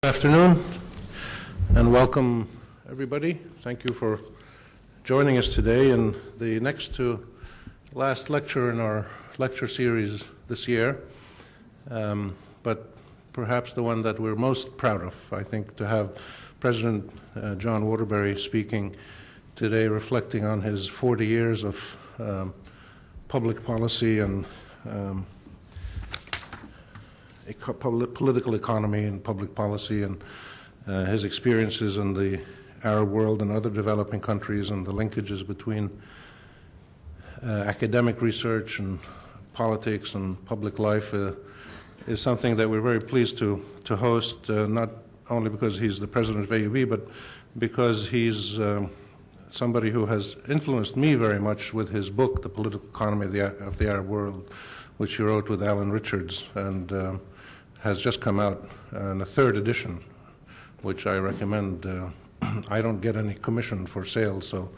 Good afternoon and welcome everybody. Thank you for joining us today in the next to last lecture in our lecture series this year, but perhaps the one that we're most proud of, I think, to have President John Waterbury speaking today, reflecting on his 40 years of public policy and political economy and public policy, and his experiences in the Arab world and other developing countries, and the linkages between academic research and politics and public life is something that we're very pleased to host, not only because he's the president of AUB, but because he's somebody who has influenced me very much with his book, The Political Economy of the Arab World, which he wrote with Alan Richards, and has just come out in a third edition, which I recommend. I don't get any commission for sales, so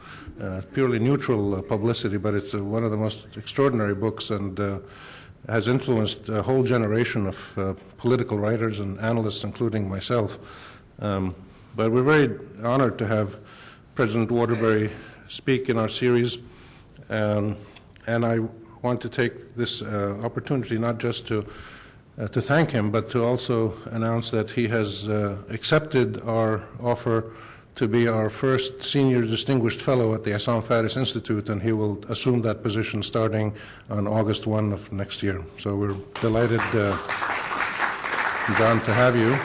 purely neutral publicity, but it's one of the most extraordinary books, and has influenced a whole generation of political writers and analysts, including myself. But we're very honored to have President Waterbury speak in our series, and I want to take this opportunity not just to thank him, but to also announce that he has accepted our offer to be our first senior distinguished fellow at the Assam Faris Institute, and he will assume that position starting on August 1 of next year. So we're delighted, John, to have you,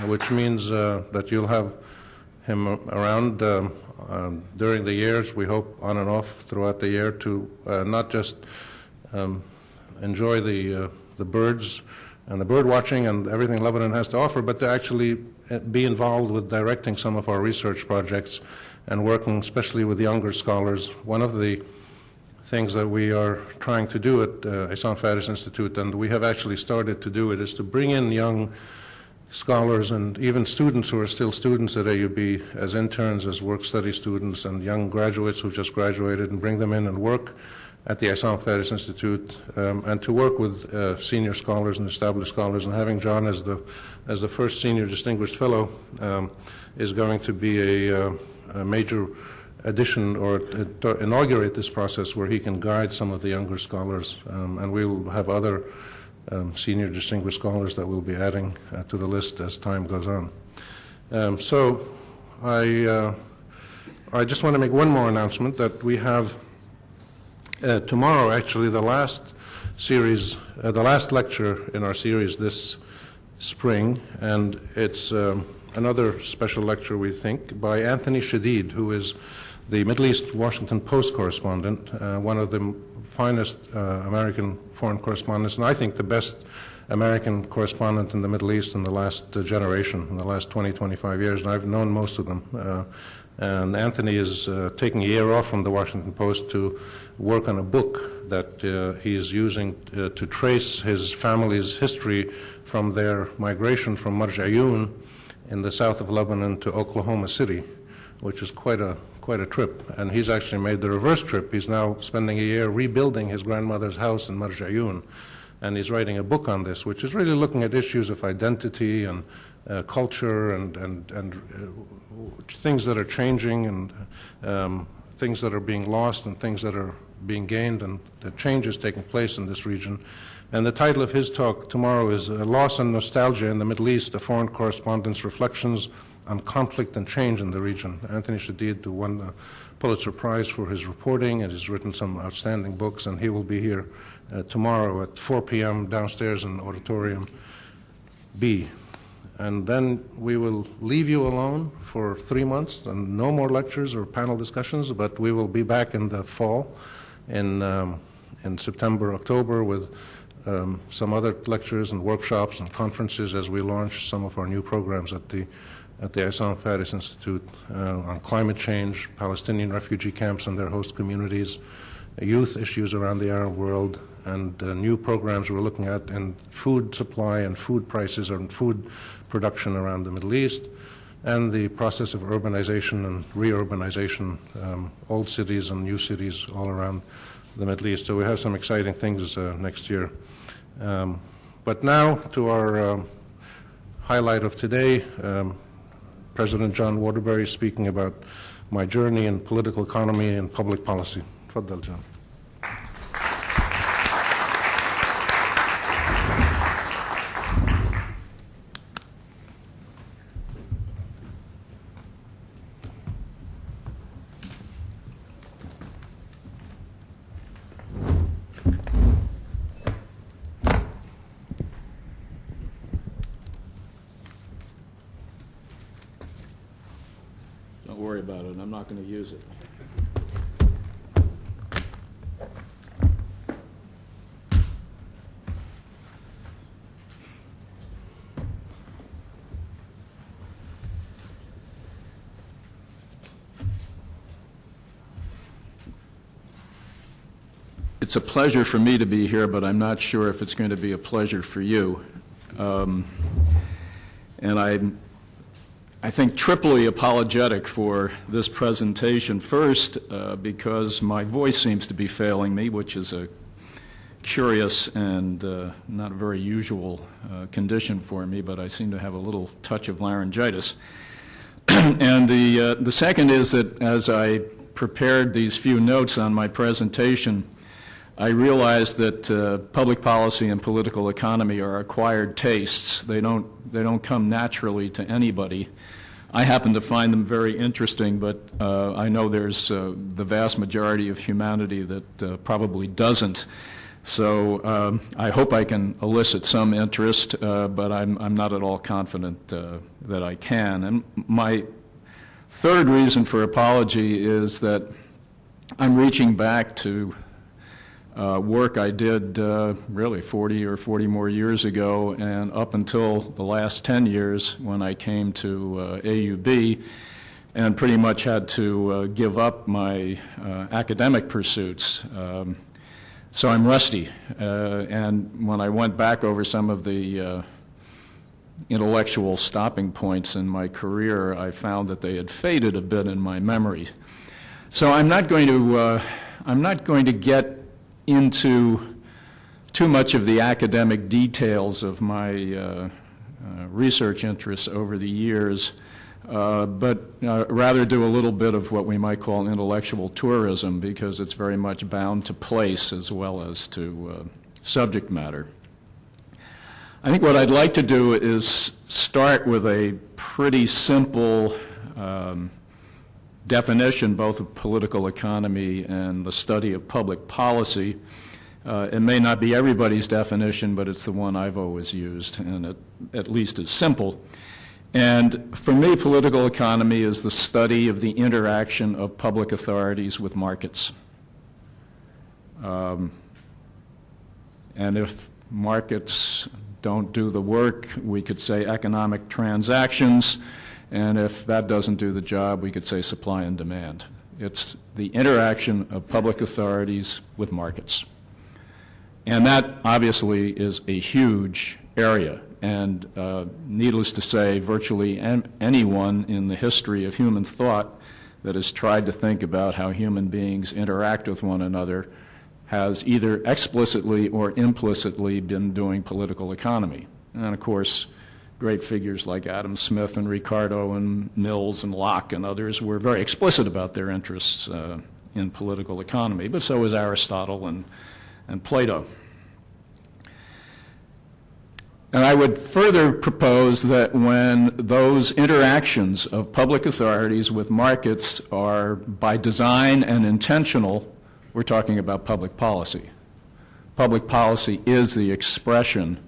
which means that you'll have him around during the years, we hope on and off throughout the year, to not just enjoy the birds and the bird watching and everything Lebanon has to offer, but to actually be involved with directing some of our research projects and working especially with younger scholars. One of the things that we are trying to do at Assam Faris Institute, and we have actually started to do it, is to bring in young scholars and even students who are still students at AUB as interns, as work-study students, and young graduates who just graduated, and bring them in and work at the Assam Faris Institute, and to work with senior scholars and established scholars. And having John as the first senior distinguished fellow is going to be a major addition, or to inaugurate this process where he can guide some of the younger scholars, and we will have other senior distinguished scholars that we'll be adding to the list as time goes on. So I just want to make one more announcement, that we have tomorrow, actually, the last lecture in our series this spring, and it's another special lecture, we think, by Anthony Shadid, who is the Middle East Washington Post correspondent, one of the finest American foreign correspondents, and I think the best American correspondent in the Middle East in the last generation, in the last 20, 25 years, and I've known most of them. And Anthony is taking a year off from the Washington Post to work on a book that he is using to trace his family's history from their migration from Marjayoun in the south of Lebanon to Oklahoma City, which is quite a trip. And he's actually made the reverse trip. He's now spending a year rebuilding his grandmother's house in Marjayoun, and he's writing a book on this, which is really looking at issues of identity and culture and things that are changing, and things that are being lost and things that are being gained, and the changes taking place in this region. And the title of his talk tomorrow is Loss and Nostalgia in the Middle East, a Foreign Correspondent's Reflections on Conflict and Change in the Region. Anthony Shadid won the Pulitzer Prize for his reporting, and has written some outstanding books, and he will be here tomorrow at 4 p.m. downstairs in Auditorium B. And then we will leave you alone for 3 months, and no more lectures or panel discussions, but we will be back in the fall, in September, October, with some other lectures and workshops and conferences as we launch some of our new programs at the Assam Faris Institute on climate change, Palestinian refugee camps and their host communities, youth issues around the Arab world, and new programs we're looking at in food supply and food prices and food production around the Middle East, and the process of urbanization and re-urbanization, old cities and new cities all around the Middle East. So we have some exciting things next year. But now to our highlight of today, President John Waterbury speaking about my journey in political economy and public policy. Tfaddal, John. Don't worry about it. I'm not going to use it. It's a pleasure for me to be here, but I'm not sure if it's going to be a pleasure for you. And I think triply apologetic for this presentation. First, because my voice seems to be failing me, which is a curious and not a very usual condition for me, but I seem to have a little touch of laryngitis. And the second is that as I prepared these few notes on my presentation, I realized that public policy and political economy are acquired tastes. They don't come naturally to anybody. I happen to find them very interesting, but I know there's the vast majority of humanity that probably doesn't. So I hope I can elicit some interest, but I'm not at all confident that I can. And my third reason for apology is that I'm reaching back to work I did really 40 or 40 more years ago, and up until the last 10 years when I came to AUB and pretty much had to give up my academic pursuits. So I'm rusty, and when I went back over some of the intellectual stopping points in my career, I found that they had faded a bit in my memory. So I'm not going to get into too much of the academic details of my research interests over the years, but rather do a little bit of what we might call intellectual tourism, because it's very much bound to place as well as to subject matter. I think what I'd like to do is start with a pretty simple definition both of political economy and the study of public policy. It may not be everybody's definition, but it's the one I've always used, and it at least is simple. And for me, political economy is the study of the interaction of public authorities with markets. And if markets don't do the work, we could say economic transactions. And if that doesn't do the job, we could say supply and demand. It's the interaction of public authorities with markets. And that obviously is a huge area. And needless to say, virtually anyone in the history of human thought that has tried to think about how human beings interact with one another has either explicitly or implicitly been doing political economy. And of course, great figures like Adam Smith and Ricardo and Mills and Locke and others were very explicit about their interests in political economy, but so was Aristotle and Plato. And I would further propose that when those interactions of public authorities with markets are by design and intentional, we're talking about public policy. Public policy is the expression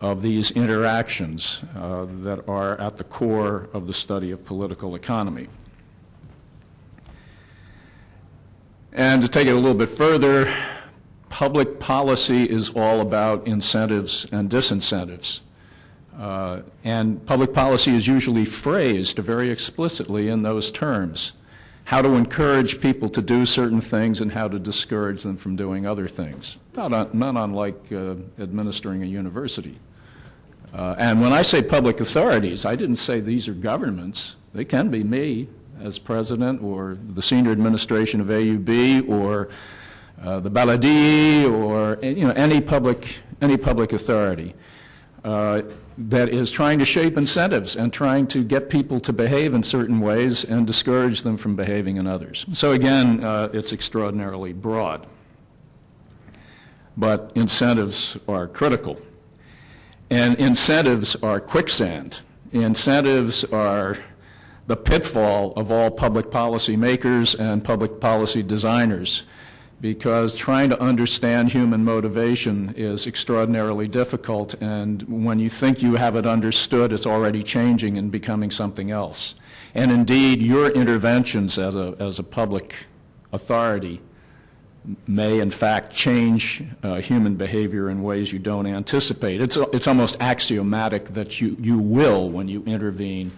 of these interactions that are at the core of the study of political economy. And to take it a little bit further, public policy is all about incentives and disincentives. And public policy is usually phrased very explicitly in those terms. How to encourage people to do certain things and how to discourage them from doing other things. Not unlike administering a university. And when I say public authorities, I didn't say these are governments. They can be me as president, or the senior administration of AUB, or the Baladi, or any public authority. that is trying to shape incentives and trying to get people to behave in certain ways and discourage them from behaving in others. So again, it's extraordinarily broad. But incentives are critical. And incentives are quicksand. Incentives are the pitfall of all public policy makers and public policy designers, because trying to understand human motivation is extraordinarily difficult, and when you think you have it understood, it's already changing and becoming something else. And indeed, your interventions as a public authority may in fact change human behavior in ways you don't anticipate. It's almost axiomatic that you will, when you intervene,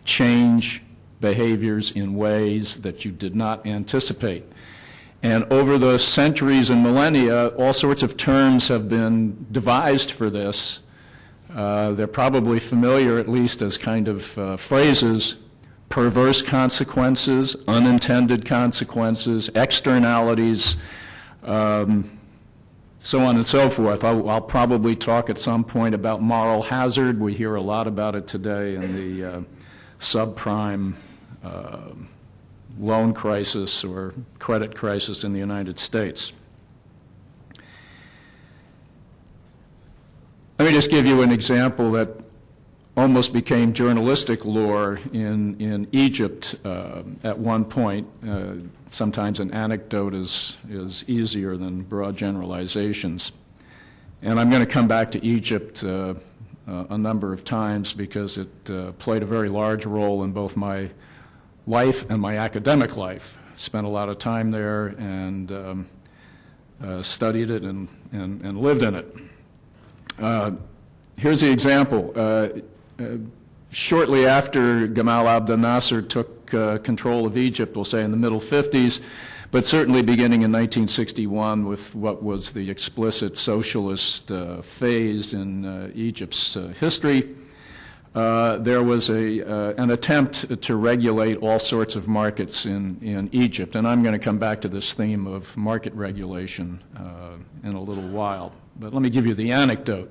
change behaviors in ways that you did not anticipate. And over the centuries and millennia, all sorts of terms have been devised for this. They're probably familiar, at least as kind of phrases: perverse consequences, unintended consequences, externalities, so on and so forth. I'll probably talk at some point about moral hazard. We hear a lot about it today in the subprime loan crisis or credit crisis in the United States. Let me just give you an example that almost became journalistic lore in Egypt at one point. Sometimes an anecdote is easier than broad generalizations. And I'm going to come back to Egypt a number of times because it played a very large role in both my life and my academic life. Spent a lot of time there and studied it and lived in it. Here's the example. Shortly after Gamal Abdel Nasser took control of Egypt, we'll say in the middle 50s, but certainly beginning in 1961 with what was the explicit socialist phase in Egypt's history, there was an attempt to regulate all sorts of markets in Egypt. And I'm going to come back to this theme of market regulation in a little while. But let me give you the anecdote.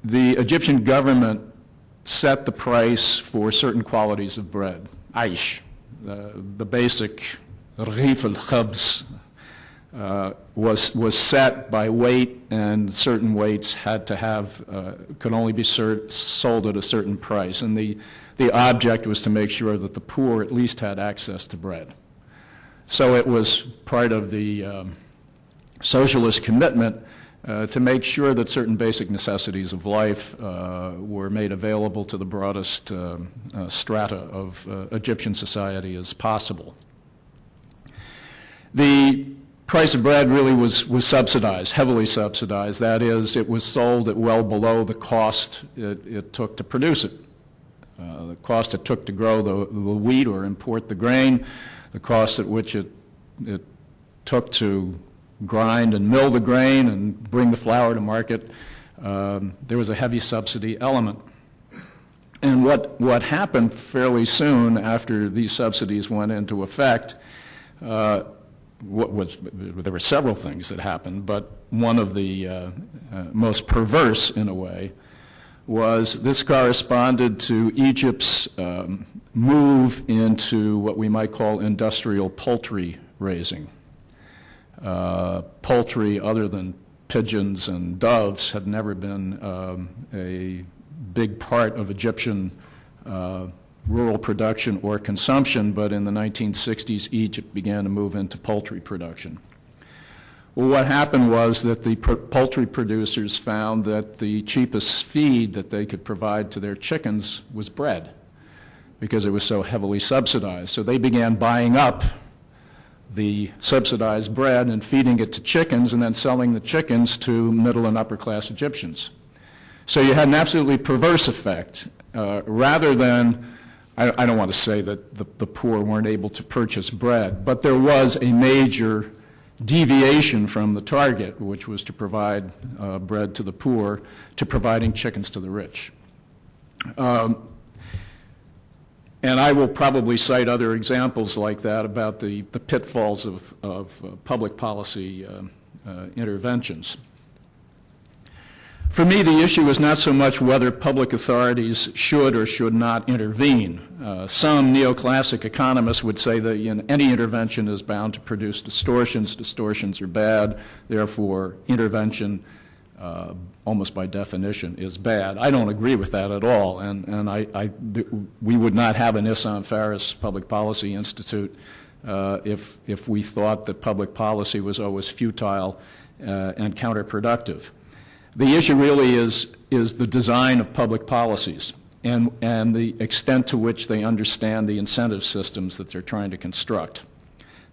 The Egyptian government set the price for certain qualities of bread, aish, the basic rghif al-khabz, was set by weight, and certain weights had to have could only be sold at a certain price, and the object was to make sure that the poor at least had access to bread. So it was part of the socialist commitment to make sure that certain basic necessities of life were made available to the broadest strata of Egyptian society as possible. The price of bread really was subsidized, heavily subsidized. That is, it was sold at well below the cost it took to produce it. The cost it took to grow the wheat or import the grain, the cost at which it took to grind and mill the grain and bring the flour to market. There was a heavy subsidy element. And what happened fairly soon after these subsidies went into effect, there were several things that happened, but one of the most perverse, in a way, was this corresponded to Egypt's move into what we might call industrial poultry raising. Poultry, other than pigeons and doves, had never been a big part of Egyptian rural production or consumption, but in the 1960s, Egypt began to move into poultry production. Well, what happened was that the poultry producers found that the cheapest feed that they could provide to their chickens was bread, because it was so heavily subsidized. So they began buying up the subsidized bread and feeding it to chickens and then selling the chickens to middle and upper class Egyptians. So you had an absolutely perverse effect. Rather than, I don't want to say that the poor weren't able to purchase bread, but there was a major deviation from the target, which was to provide bread to the poor, to providing chickens to the rich. And I will probably cite other examples like that about the pitfalls of public policy interventions. For me, the issue is not so much whether public authorities should or should not intervene. Some neoclassic economists would say that any intervention is bound to produce distortions. Distortions are bad, therefore intervention, almost by definition, is bad. I don't agree with that at all, and we would not have an Isam Faris Public Policy Institute if we thought that public policy was always futile and counterproductive. The issue really is the design of public policies and the extent to which they understand the incentive systems that they're trying to construct.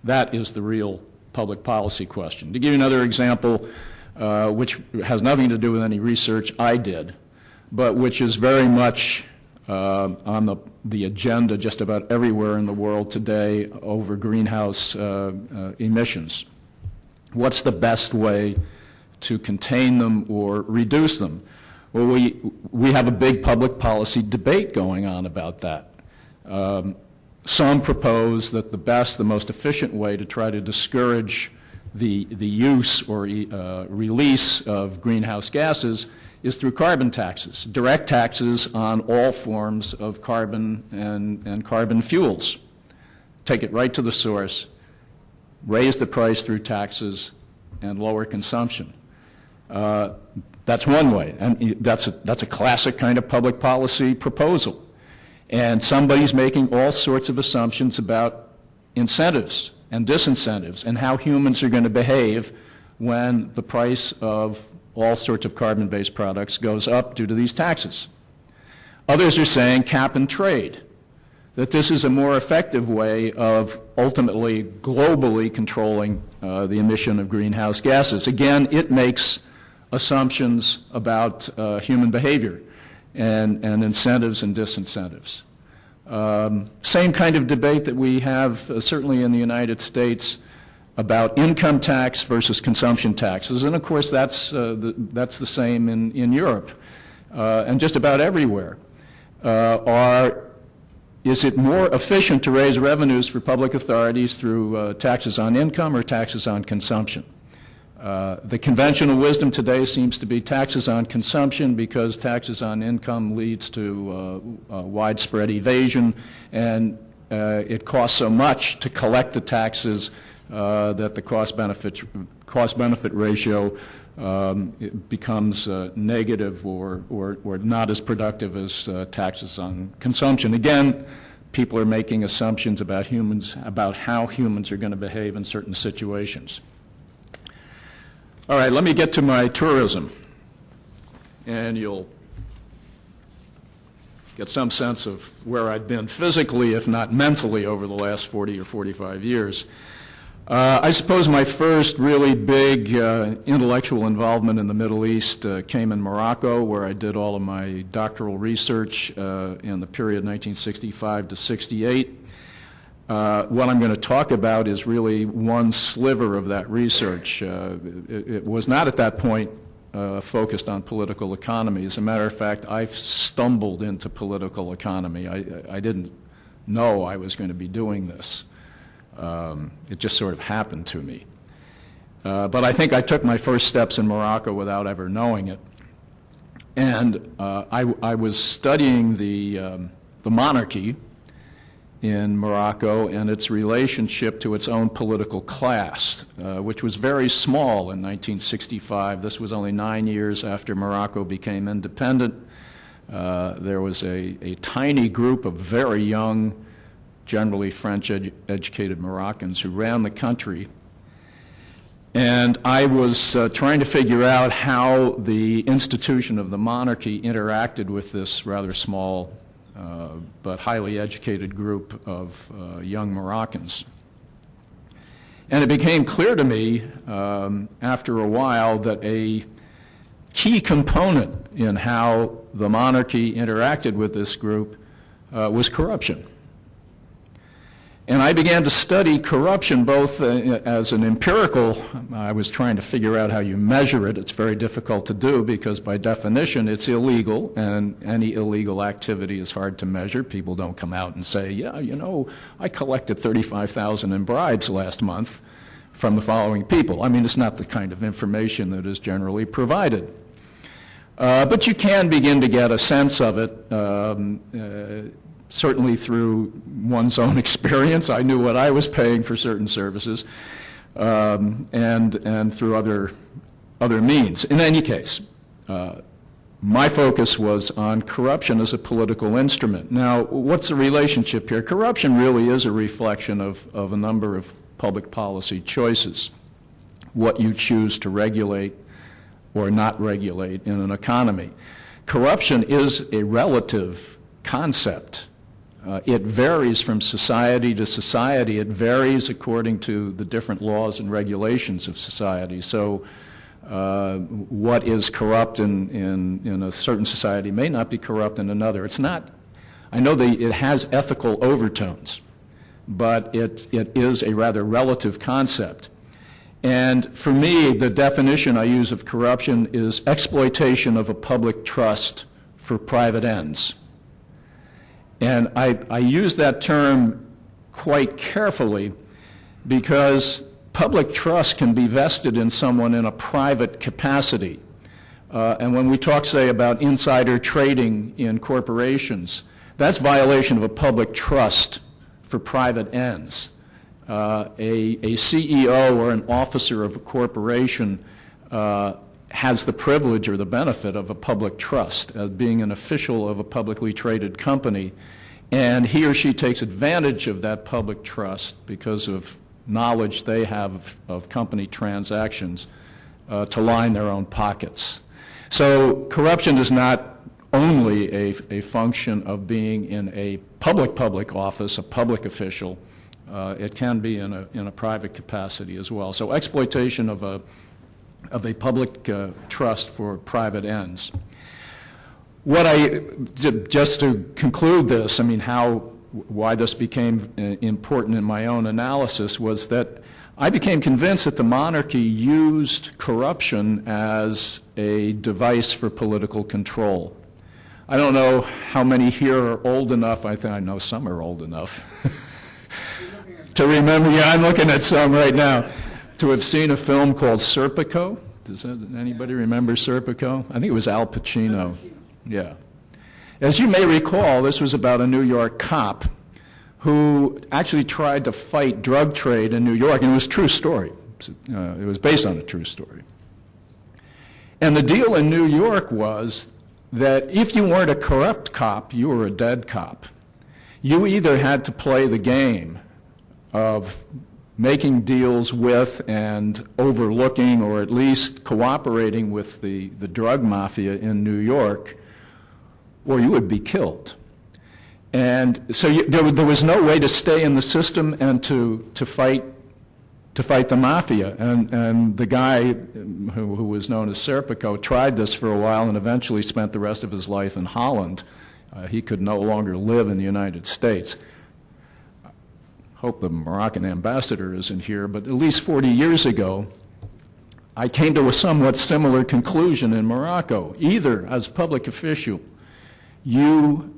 That is the real public policy question. To give you another example, which has nothing to do with any research I did, but which is very much on the agenda just about everywhere in the world today over greenhouse emissions. What's the best way to contain them or reduce them? Well, we have a big public policy debate going on about that. Some propose that the best, the most efficient way to try to discourage the use or release of greenhouse gases is through carbon taxes, direct taxes on all forms of carbon and carbon fuels. Take it right to the source, raise the price through taxes, and lower consumption. That's one way, and that's a classic kind of public policy proposal. And somebody's making all sorts of assumptions about incentives and disincentives and how humans are going to behave when the price of all sorts of carbon-based products goes up due to these taxes. Others are saying cap and trade, that this is a more effective way of ultimately globally controlling the emission of greenhouse gases. Again, it makes assumptions about human behavior and incentives and disincentives. Same kind of debate that we have certainly in the United States about income tax versus consumption taxes, and of course that's the same in Europe and just about everywhere. Is it more efficient to raise revenues for public authorities through taxes on income or taxes on consumption? The conventional wisdom today seems to be taxes on consumption because taxes on income leads to widespread evasion, and it costs so much to collect the taxes that the cost-benefit ratio becomes negative or not as productive as taxes on consumption. Again, people are making assumptions about how humans are going to behave in certain situations. All right, let me get to my tourism, and you'll get some sense of where I've been physically, if not mentally, over the last 40 or 45 years. I suppose my first really big intellectual involvement in the Middle East came in Morocco, where I did all of my doctoral research in the period 1965 to 68. What I'm going to talk about is really one sliver of that research. It was not at that point focused on political economy. As a matter of fact, I stumbled into political economy. I didn't know I was going to be doing this. It just sort of happened to me. But I think I took my first steps in Morocco without ever knowing it. And I was studying the monarchy in Morocco and its relationship to its own political class, which was very small in 1965. This was only 9 years after Morocco became independent. There was a tiny group of very young, generally French-educated Moroccans who ran the country. And I was trying to figure out how the institution of the monarchy interacted with this rather small but highly educated group of young Moroccans. And it became clear to me after a while that a key component in how the monarchy interacted with this group was corruption. And I began to study corruption both as an empirical. I was trying to figure out how you measure it. It's very difficult to do because by definition it's illegal, and any illegal activity is hard to measure. People don't come out and say, yeah, you know, I collected $35,000 in bribes last month from the following people. I mean, it's not the kind of information that is generally provided. But you can begin to get a sense of it, certainly through one's own experience. I knew what I was paying for certain services, and through other means. In any case, my focus was on corruption as a political instrument. Now, what's the relationship here? Corruption really is a reflection of a number of public policy choices, what you choose to regulate or not regulate in an economy. Corruption is a relative concept. It varies from society to society. It varies according to the different laws and regulations of society. So what is corrupt in a certain society may not be corrupt in another. It's not, I know that it has ethical overtones, but it is a rather relative concept. And for me, the definition I use of corruption is exploitation of a public trust for private ends. And I use that term quite carefully because public trust can be vested in someone in a private capacity. And when we talk, say, about insider trading in corporations, that's violation of a public trust for private ends. A CEO or an officer of a corporation has the privilege or the benefit of a public trust, being an official of a publicly traded company, and he or she takes advantage of that public trust because of knowledge they have of company transactions to line their own pockets. So corruption is not only a function of being in a public office, a public official. It can be in a private capacity as well. So exploitation of a public trust for private ends. Just to conclude this, I mean, why this became important in my own analysis was that I became convinced that the monarchy used corruption as a device for political control. I don't know how many here are old enough, I think I know some are old enough, to remember, yeah, I'm looking at some right now, to have seen a film called Serpico. Does anybody remember Serpico? I think it was Al Pacino. Yeah. As you may recall, this was about a New York cop who actually tried to fight drug trade in New York, and it was a true story. It was based on a true story. And the deal in New York was that if you weren't a corrupt cop, you were a dead cop. You either had to play the game of making deals with and overlooking or at least cooperating with the drug mafia in New York, or you would be killed. And so there was no way to stay in the system and to fight the mafia. And the guy who was known as Serpico tried this for a while and eventually spent the rest of his life in Holland. He could no longer live in the United States. Hope the Moroccan ambassador isn't here, but at least 40 years ago, I came to a somewhat similar conclusion in Morocco. Either as a public official, you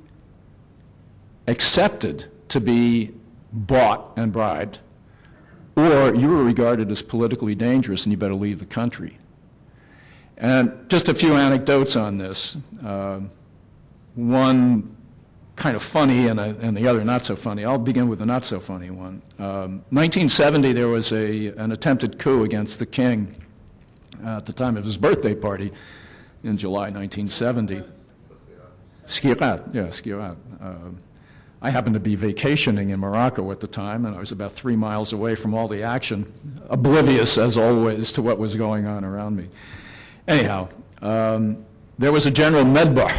accepted to be bought and bribed, or you were regarded as politically dangerous and you better leave the country. And just a few anecdotes on this. One kind of funny and the other not so funny. I'll begin with the not so funny one. 1970, there was an attempted coup against the king at the time of his birthday party in July 1970. Skirat. I happened to be vacationing in Morocco at the time, and I was about 3 miles away from all the action, oblivious, as always, to what was going on around me. Anyhow, there was a General Medbah,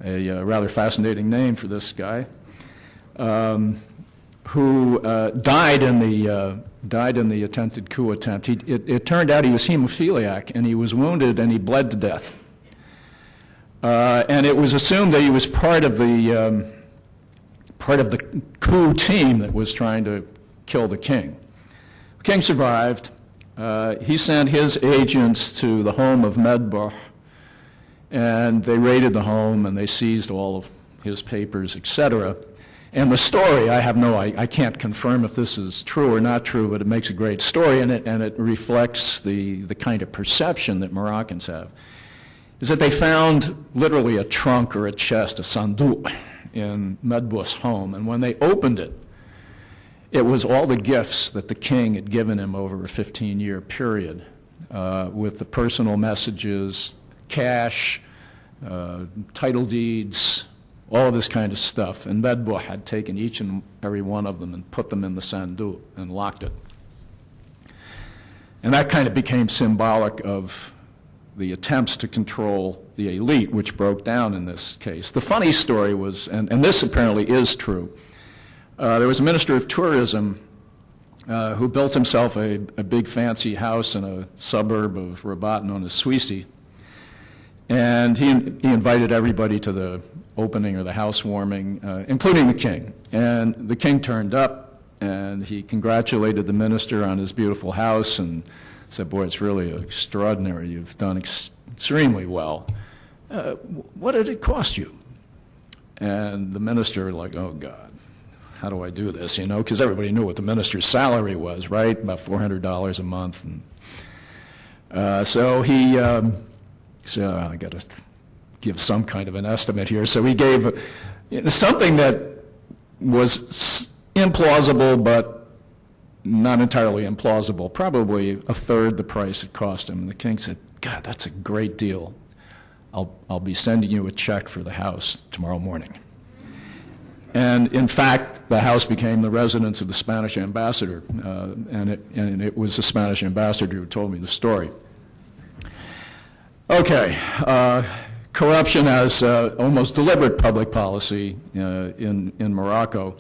a rather fascinating name for this guy, who died in the attempted coup attempt. It turned out he was hemophiliac, and he was wounded, and he bled to death. And it was assumed that he was part of the coup team that was trying to kill the king. The king survived. He sent his agents to the home of Medbah, and they raided the home and they seized all of his papers, etc. And the story, I can't confirm if this is true or not true, but it makes a great story, and it reflects the kind of perception that Moroccans have. is that they found literally a trunk or a chest, a sanduq, in Medbu's home. And when they opened it, it was all the gifts that the king had given him over a 15-year period, with the personal messages, cash, title deeds, all of this kind of stuff. And Medbu had taken each and every one of them and put them in the sanduq and locked it. And that kind of became symbolic of the attempts to control the elite, which broke down in this case. The funny story was, and this apparently is true, there was a minister of tourism who built himself a big fancy house in a suburb of Rabat known as Suisi. And he invited everybody to the opening or the housewarming, including the king. And the king turned up, and he congratulated the minister on his beautiful house and said, "Boy, it's really extraordinary. You've done extremely well. What did it cost you?" And the minister, like, "Oh, God, how do I do this?" You know, because everybody knew what the minister's salary was, right? About $400 a month. And so he said, "I got to give some kind of an estimate here." So he gave something that was implausible, but not entirely implausible, probably a third the price it cost him. And the king said, "God, that's a great deal. I'll be sending you a check for the house tomorrow morning." And in fact, the house became the residence of the Spanish ambassador, and it was the Spanish ambassador who told me the story. Okay, corruption as almost deliberate public policy in Morocco.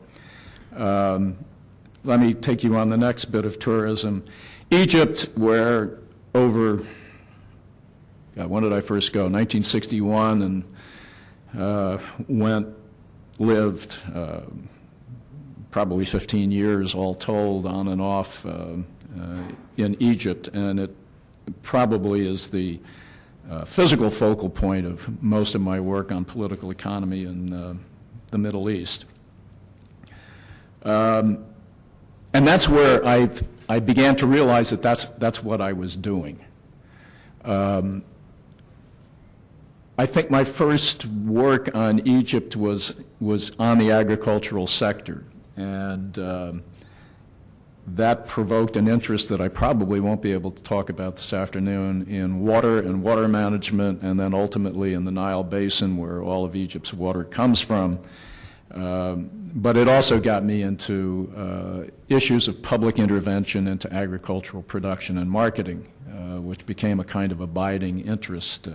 Let me take you on the next bit of tourism. Egypt, where over, God, when did I first go? 1961, and lived probably 15 years all told, on and off in Egypt, and it probably is the physical focal point of most of my work on political economy in the Middle East. And that's where I began to realize that that's what I was doing. I think my first work on Egypt was on the agricultural sector, and that provoked an interest that I probably won't be able to talk about this afternoon in water and water management, and then ultimately in the Nile Basin, where all of Egypt's water comes from. But it also got me into issues of public intervention into agricultural production and marketing, which became a kind of abiding interest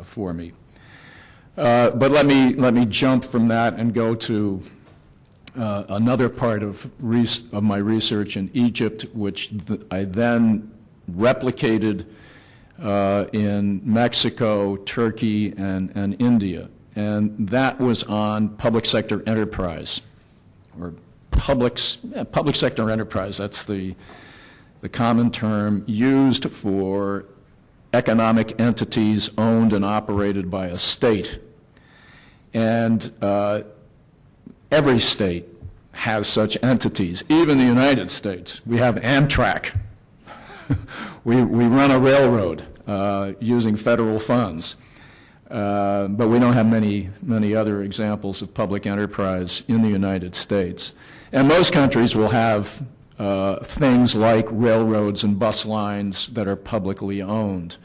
for me. But let me jump from that and go to another part of my research in Egypt, which I then replicated in Mexico, Turkey, and India. And that was on public sector enterprise, or public sector enterprise. That's the common term used for economic entities owned and operated by a state. And every state has such entities, even the United States. We have Amtrak. we run a railroad using federal funds. But we don't have many other examples of public enterprise in the United States. And most countries will have things like railroads and bus lines that are publicly owned.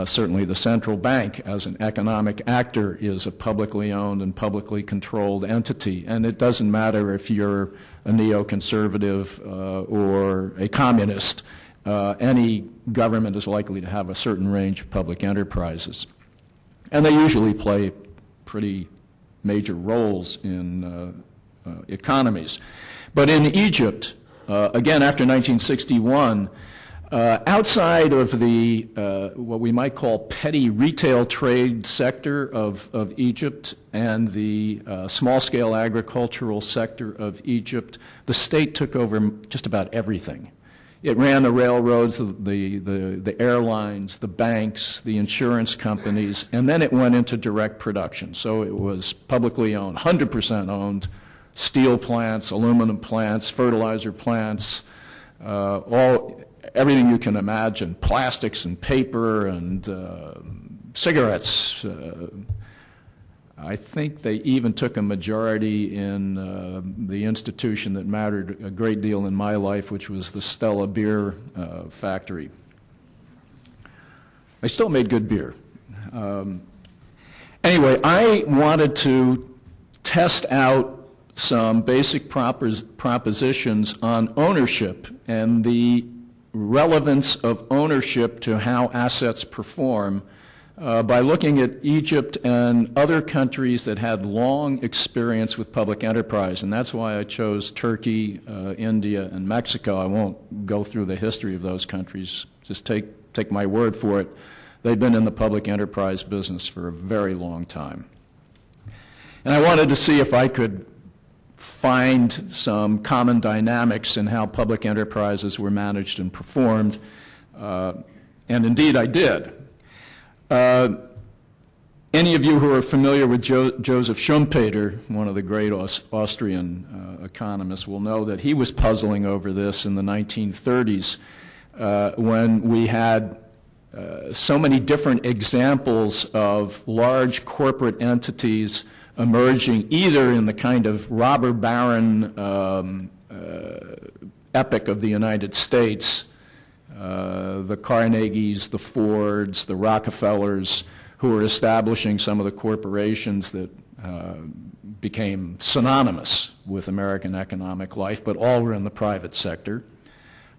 Certainly the central bank, as an economic actor, is a publicly owned and publicly controlled entity. And it doesn't matter if you're a neoconservative or a communist. Any government is likely to have a certain range of public enterprises. And they usually play pretty major roles in economies. But in Egypt, again after 1961, outside of the what we might call petty retail trade sector of Egypt and the small-scale agricultural sector of Egypt, the state took over just about everything. It ran the railroads, the airlines, the banks, the insurance companies, and then it went into direct production. So it was publicly owned, 100% owned, steel plants, aluminum plants, fertilizer plants, everything you can imagine, plastics and paper and cigarettes. I think they even took a majority in the institution that mattered a great deal in my life, which was the Stella beer factory. They still made good beer. Anyway, I wanted to test out some basic propositions on ownership and the relevance of ownership to how assets perform by looking at Egypt and other countries that had long experience with public enterprise. And that's why I chose Turkey, India, and Mexico. I won't go through the history of those countries. Just take my word for it. They've been in the public enterprise business for a very long time. And I wanted to see if I could find some common dynamics in how public enterprises were managed and performed. And indeed, I did. Any of you who are familiar with Joseph Schumpeter, one of the great Austrian economists, will know that he was puzzling over this in the 1930s when we had so many different examples of large corporate entities emerging either in the kind of robber baron epic of the United States, the Carnegies, the Fords, the Rockefellers, who were establishing some of the corporations that became synonymous with American economic life, but all were in the private sector,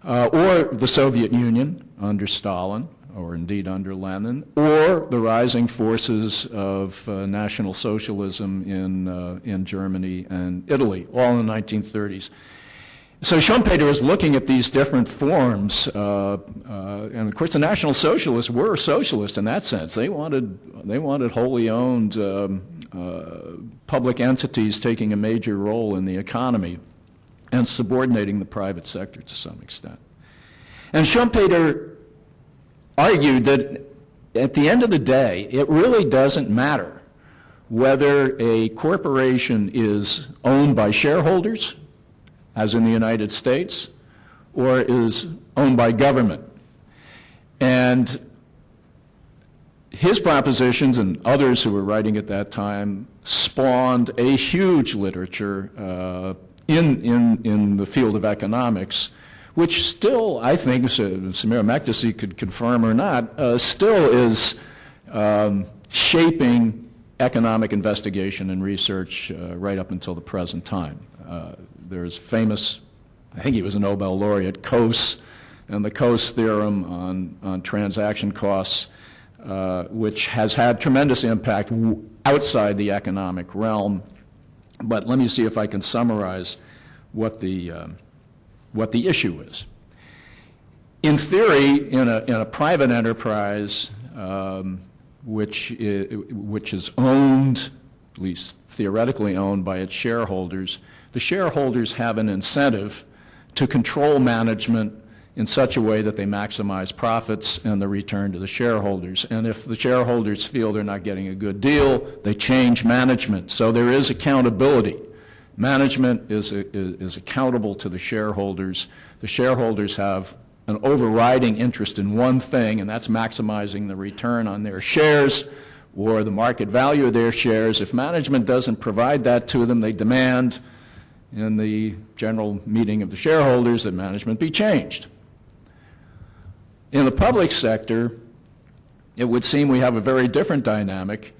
or the Soviet Union under Stalin, or indeed under Lenin, or the rising forces of National Socialism in Germany and Italy, all in the 1930s. So Schumpeter is looking at these different forms, and of course the National Socialists were socialist in that sense. They wanted wholly owned public entities taking a major role in the economy and subordinating the private sector to some extent. And Schumpeter argued that at the end of the day, it really doesn't matter whether a corporation is owned by shareholders, as in the United States, or is owned by government. And his propositions and others who were writing at that time spawned a huge literature in the field of economics, which still, I think, Samira Mekdisi could confirm or not, still is shaping economic investigation and research right up until the present time. There's famous, I think he was a Nobel laureate, Coase, and the Coase theorem on transaction costs, which has had tremendous impact outside the economic realm. But let me see if I can summarize what the issue is. In theory, in a private enterprise, which is owned, at least theoretically owned by its shareholders, the shareholders have an incentive to control management in such a way that they maximize profits and the return to the shareholders. And if the shareholders feel they're not getting a good deal, they change management. So there is accountability. Management is accountable to the shareholders. The shareholders have an overriding interest in one thing, and that's maximizing the return on their shares or the market value of their shares. If management doesn't provide that to them, they demand in the general meeting of the shareholders that management be changed. In the public sector, it would seem we have a very different dynamic,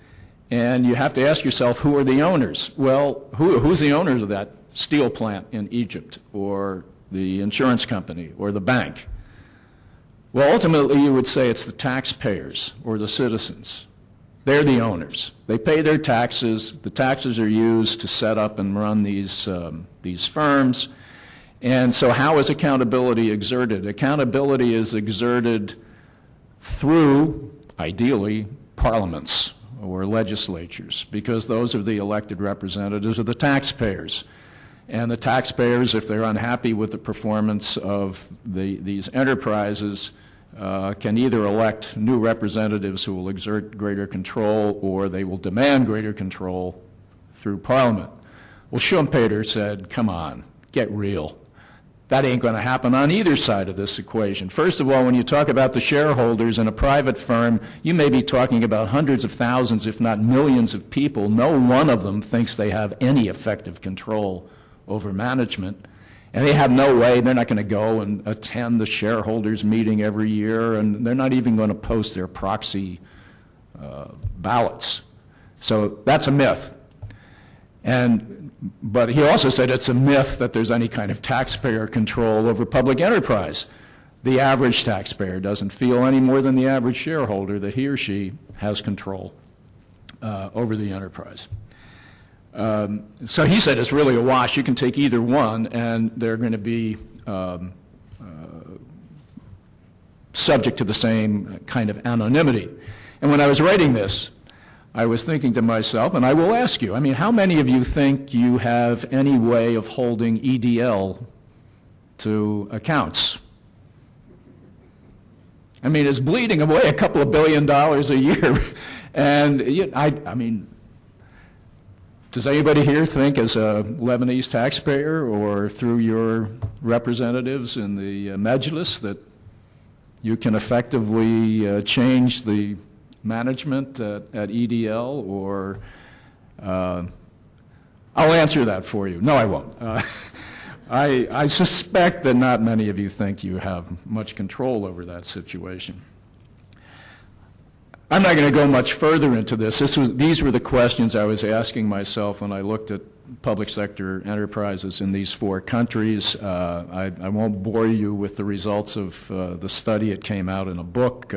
and you have to ask yourself, who are the owners? Well, who's the owners of that steel plant in Egypt, or the insurance company, or the bank? Well, ultimately, you would say it's the taxpayers or the citizens. They're the owners. They pay their taxes. The taxes are used to set up and run these firms. And so how is accountability exerted? Accountability is exerted through, ideally, parliaments or legislatures, because those are the elected representatives of the taxpayers. And the taxpayers, if they're unhappy with the performance of these enterprises, can either elect new representatives who will exert greater control, or they will demand greater control through Parliament. Well, Schumpeter said, come on, get real. That ain't going to happen on either side of this equation. First of all, when you talk about the shareholders in a private firm, you may be talking about hundreds of thousands, if not millions of people. No one of them thinks they have any effective control over management. And they have no way, they're not going to go and attend the shareholders meeting every year, and they're not even going to post their proxy ballots. So that's a myth. But he also said it's a myth that there's any kind of taxpayer control over public enterprise. The average taxpayer doesn't feel any more than the average shareholder that he or she has control over the enterprise. So he said it's really a wash. You can take either one, and they're going to be subject to the same kind of anonymity. And when I was writing this, I was thinking to myself, and I will ask you, I mean, how many of you think you have any way of holding EDL to accounts? I mean, it's bleeding away a couple of $2 billion a year. And I mean, does anybody here think as a Lebanese taxpayer or through your representatives in the Majlis that you can effectively change the management at EDL, or I'll answer that for you. No, I won't. I suspect that not many of you think you have much control over that situation. I'm not going to go much further into this. These were the questions I was asking myself when I looked at public sector enterprises in these 4 countries. I won't bore you with the results of the study. It came out in a book,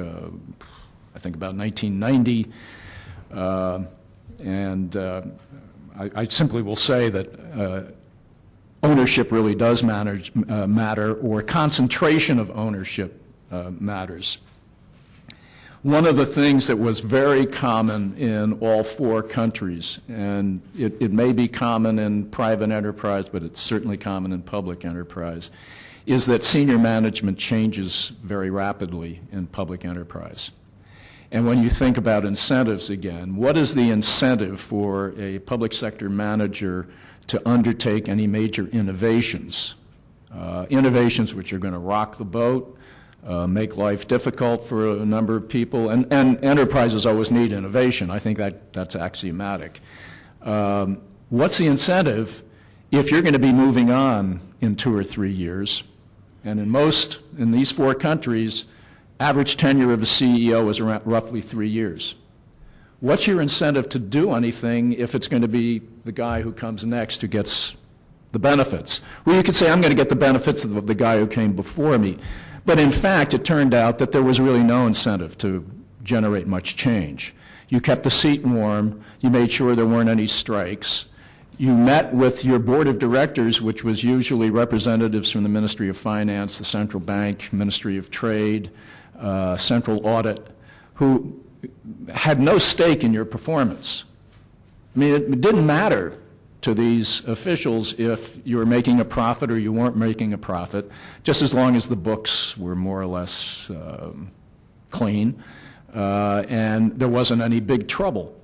I think about 1990, I simply will say that ownership really does matter, or concentration of ownership matters. One of the things that was very common in all 4 countries, and it may be common in private enterprise, but it's certainly common in public enterprise, is that senior management changes very rapidly in public enterprise. And when you think about incentives again, what is the incentive for a public sector manager to undertake any major innovations? Innovations which are going to rock the boat, make life difficult for a number of people, and enterprises always need innovation. I think that's axiomatic. What's the incentive if you're going to be moving on in 2 or 3 years? And in these 4 countries, average tenure of a CEO is around roughly 3 years. What's your incentive to do anything if it's going to be the guy who comes next who gets the benefits? Well, you could say, I'm going to get the benefits of the guy who came before me. But in fact, it turned out that there was really no incentive to generate much change. You kept the seat warm. You made sure there weren't any strikes. You met with your board of directors, which was usually representatives from the Ministry of Finance, the Central Bank, Ministry of Trade, Central Audit, who had no stake in your performance. I mean, it didn't matter to these officials if you were making a profit or you weren't making a profit, just as long as the books were more or less clean and there wasn't any big trouble.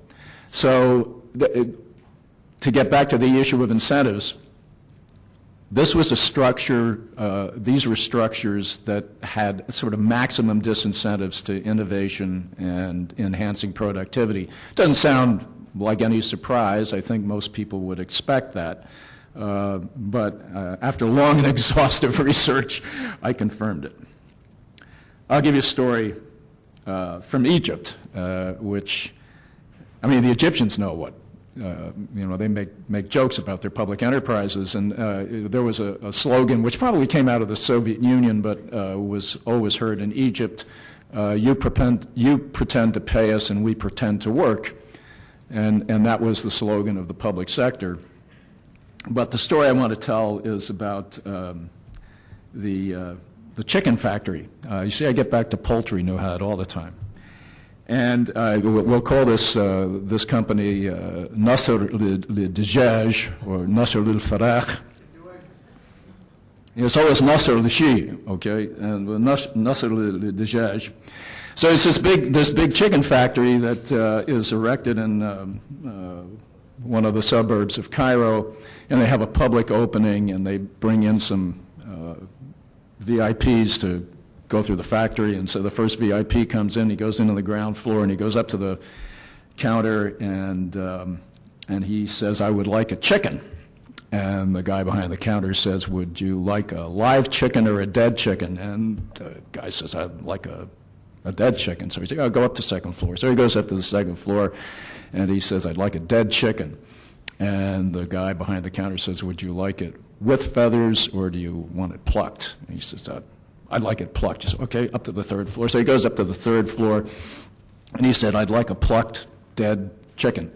So to get back to the issue of incentives, this was a structure, these were structures that had sort of maximum disincentives to innovation and enhancing productivity. Doesn't sound like any surprise. I think most people would expect that. But after long and exhaustive research, I confirmed it. I'll give you a story from Egypt, which, I mean, the Egyptians know what. They make jokes about their public enterprises, and there was a slogan which probably came out of the Soviet Union, but was always heard in Egypt: "You pretend to pay us, and we pretend to work," and that was the slogan of the public sector. But the story I want to tell is about the chicken factory. You see, I get back to poultry know-how all the time. And we'll call this company Nasr al-Dajaj or Nasr al-Farah. It's always Nasr al-Shi, okay, and Nasr al-Dajaj. So it's this big chicken factory that is erected in one of the suburbs of Cairo, and they have a public opening, and they bring in some VIPs to go through the factory, and so the first VIP comes in, he goes into the ground floor, and he goes up to the counter, and he says, "I would like a chicken." And the guy behind the counter says, "Would you like a live chicken or a dead chicken?" And the guy says, "I'd like a dead chicken." So he says, "I'll go up to the second floor." So he goes up to the second floor, and he says, "I'd like a dead chicken." And the guy behind the counter says, "Would you like it with feathers, or do you want it plucked?" And he says, "I'd like it plucked." He says, "Okay, up to the third floor." So he goes up to the third floor, and he said, "I'd like a plucked dead chicken."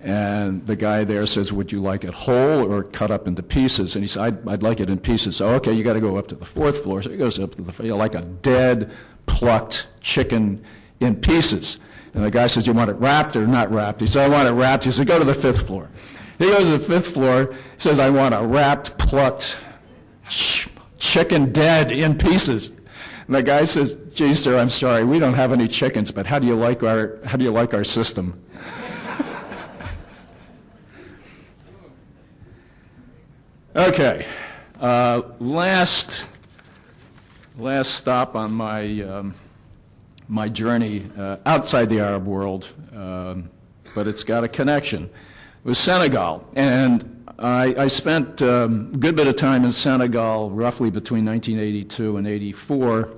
And the guy there says, "Would you like it whole or cut up into pieces?" And he said, I'd like it in pieces. So, okay, you got to go up to the fourth floor. So he goes up to the, like a dead, plucked chicken in pieces. And the guy says, "You want it wrapped or not wrapped?" He said, "I want it wrapped." He said, "Go to the fifth floor." He goes to the fifth floor, says, "I want a wrapped, plucked chicken dead in pieces." And the guy says, "Gee, sir, I'm sorry, we don't have any chickens, but how do you like our system?" Okay, last stop on my journey outside the Arab world, but it's got a connection, was Senegal. And I spent a good bit of time in Senegal, roughly between 1982 and 84,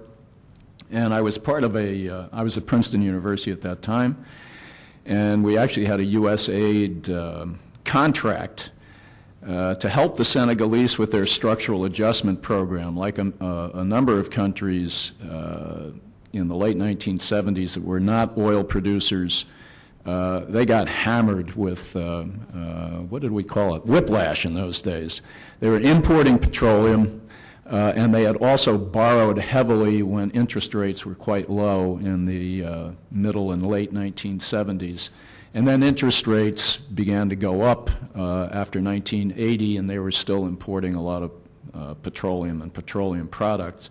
and I was part of I was at Princeton University at that time, and we actually had a U.S. aid contract to help the Senegalese with their structural adjustment program. Like a number of countries in the late 1970s that were not oil producers, they got hammered with, what did we call it, whiplash in those days. They were importing petroleum, and they had also borrowed heavily when interest rates were quite low in the middle and late 1970s. And then interest rates began to go up after 1980, and they were still importing a lot of petroleum and petroleum products.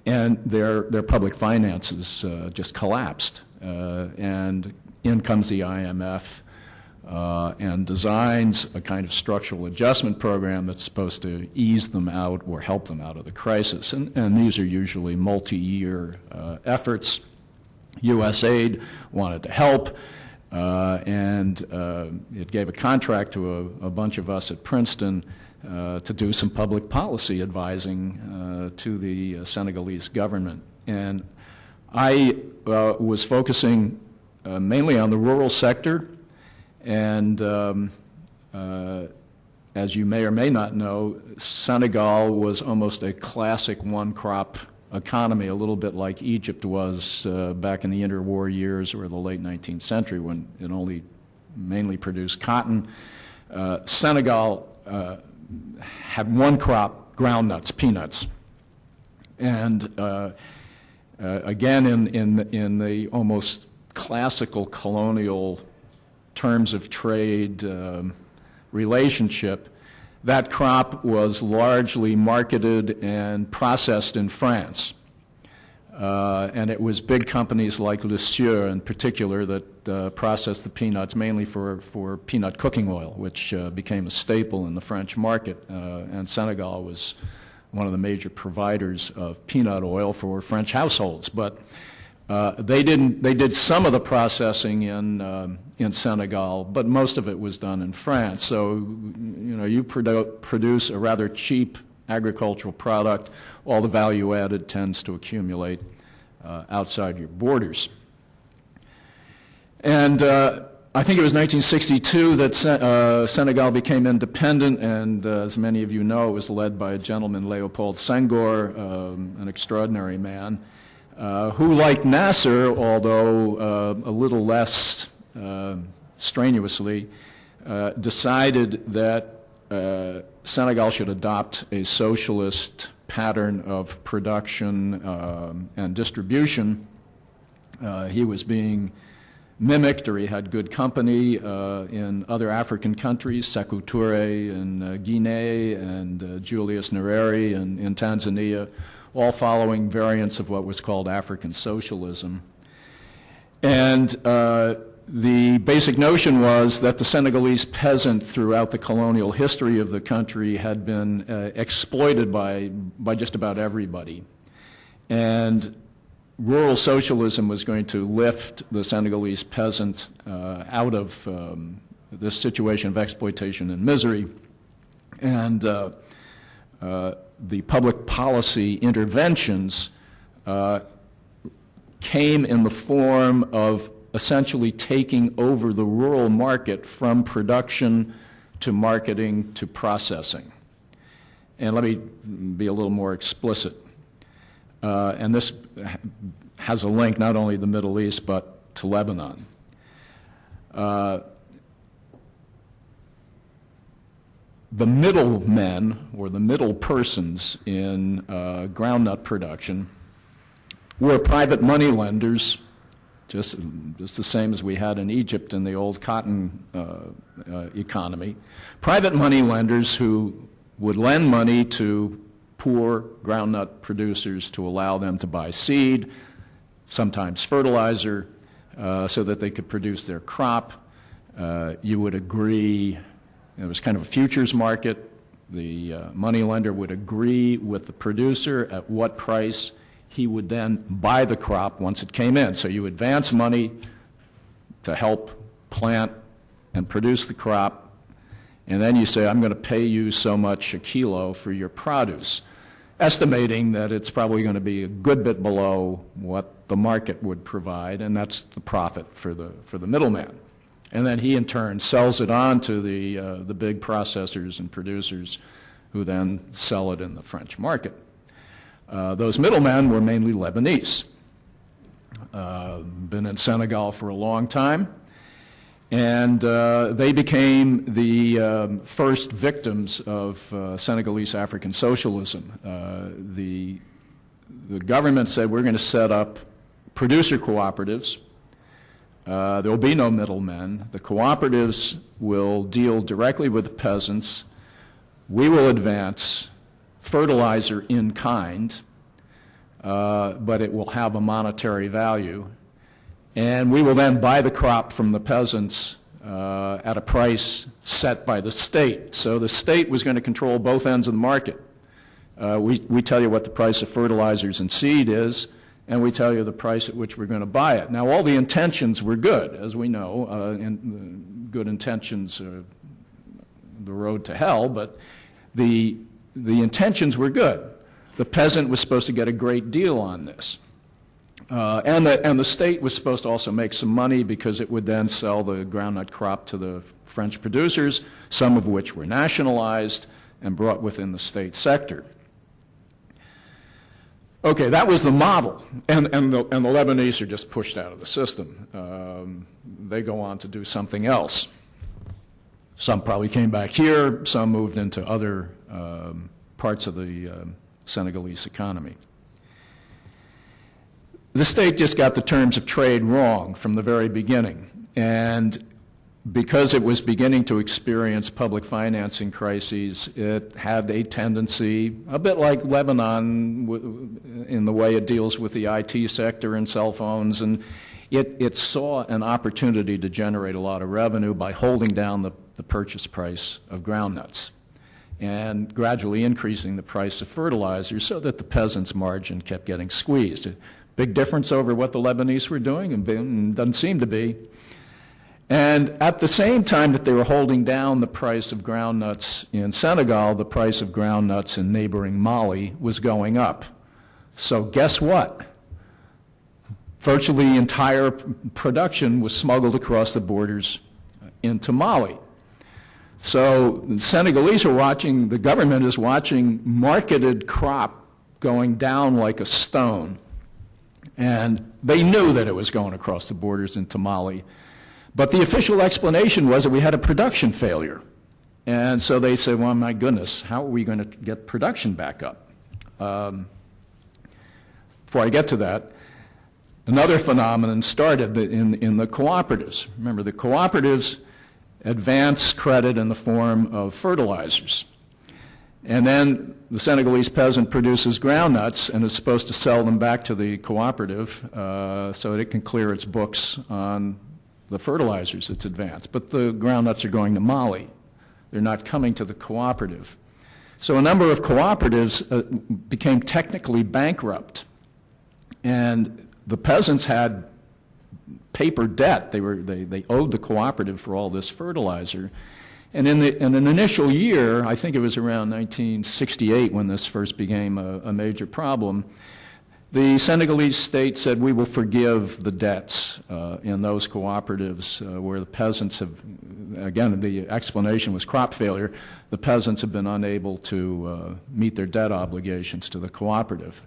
And their public finances just collapsed. And in comes the IMF and designs a kind of structural adjustment program that's supposed to ease them out or help them out of the crisis. And these are usually multi-year efforts. U.S. aid wanted to help. And it gave a contract to a bunch of us at Princeton to do some public policy advising to the Senegalese government. And I was focusing mainly on the rural sector, and as you may or may not know, Senegal was almost a classic one-crop economy, a little bit like Egypt was back in the interwar years or the late 19th century when it only mainly produced cotton. Senegal had one crop, groundnuts, peanuts. And again, in the almost classical colonial terms of trade relationship, that crop was largely marketed and processed in France. And it was big companies like Le Sueur in particular that processed the peanuts mainly for peanut cooking oil, which became a staple in the French market. And Senegal was one of the major providers of peanut oil for French households. But they did some of the processing in Senegal, but most of it was done in France. So, you produce a rather cheap agricultural product, all the value added tends to accumulate outside your borders. And I think it was 1962 that Senegal became independent, and as many of you know, it was led by a gentleman, Leopold Senghor, an extraordinary man, who, like Nasser, although a little less strenuously, decided that Senegal should adopt a socialist pattern of production and distribution. He was being mimicked, or he had good company in other African countries, Sekou Touré in Guinea and Julius Nyerere in Tanzania, all following variants of what was called African socialism. And The basic notion was that the Senegalese peasant throughout the colonial history of the country had been exploited by just about everybody. And rural socialism was going to lift the Senegalese peasant out of this situation of exploitation and misery. And the public policy interventions came in the form of essentially taking over the rural market from production to marketing to processing. And let me be a little more explicit. And this has a link not only to the Middle East but to Lebanon. The middlemen, or the middle persons in groundnut production, were private money lenders, just the same as we had in Egypt in the old cotton economy. Private money lenders who would lend money to poor groundnut producers to allow them to buy seed, sometimes fertilizer, so that they could produce their crop. You would agree, it was kind of a futures market. The money lender would agree with the producer at what price he would then buy the crop once it came in. So you advance money to help plant and produce the crop, and then you say, I'm going to pay you so much a kilo for your produce, estimating that it's probably going to be a good bit below what the market would provide, and that's the profit for the middleman. And then he, in turn, sells it on to the big processors and producers who then sell it in the French market. Those middlemen were mainly Lebanese, been in Senegal for a long time, and they became the first victims of Senegalese African socialism. The government said, we're going to set up producer cooperatives. There will be no middlemen. The cooperatives will deal directly with the peasants. We will advance fertilizer in kind, but it will have a monetary value. And we will then buy the crop from the peasants at a price set by the state. So the state was going to control both ends of the market. We tell you what the price of fertilizers and seed is, and we tell you the price at which we're going to buy it. Now, all the intentions were good, as we know, and good intentions are the road to hell, but the intentions were good. The peasant was supposed to get a great deal on this. And the state was supposed to also make some money because it would then sell the groundnut crop to the French producers, some of which were nationalized and brought within the state sector. Okay, that was the model, and the Lebanese are just pushed out of the system. They go on to do something else. Some probably came back here, some moved into other parts of the Senegalese economy. The state just got the terms of trade wrong from the very beginning, and because it was beginning to experience public financing crises, it had a tendency, a bit like Lebanon in the way it deals with the IT sector and cell phones, and it saw an opportunity to generate a lot of revenue by holding down the purchase price of groundnuts and gradually increasing the price of fertilizers so that the peasant's margin kept getting squeezed. Big difference over what the Lebanese were doing, and doesn't seem to be. And at the same time that they were holding down the price of groundnuts in Senegal, the price of groundnuts in neighboring Mali was going up. So guess what? Virtually the entire production was smuggled across the borders into Mali. So the Senegalese are watching, the government is watching marketed crop going down like a stone. And they knew that it was going across the borders into Mali. But the official explanation was that we had a production failure. And so they said, well, my goodness, how are we going to get production back up? Before I get to that, another phenomenon started in the cooperatives. Remember, the cooperatives advance credit in the form of fertilizers. And then the Senegalese peasant produces groundnuts and is supposed to sell them back to the cooperative so that it can clear its books on the fertilizers, it's advanced. But the groundnuts are going to Mali. They're not coming to the cooperative. So a number of cooperatives became technically bankrupt. And the peasants had paper debt. They owed the cooperative for all this fertilizer. And in an initial year, I think it was around 1968 when this first became a major problem, the Senegalese state said, we will forgive the debts in those cooperatives where the peasants have, again, the explanation was crop failure. The peasants have been unable to meet their debt obligations to the cooperative.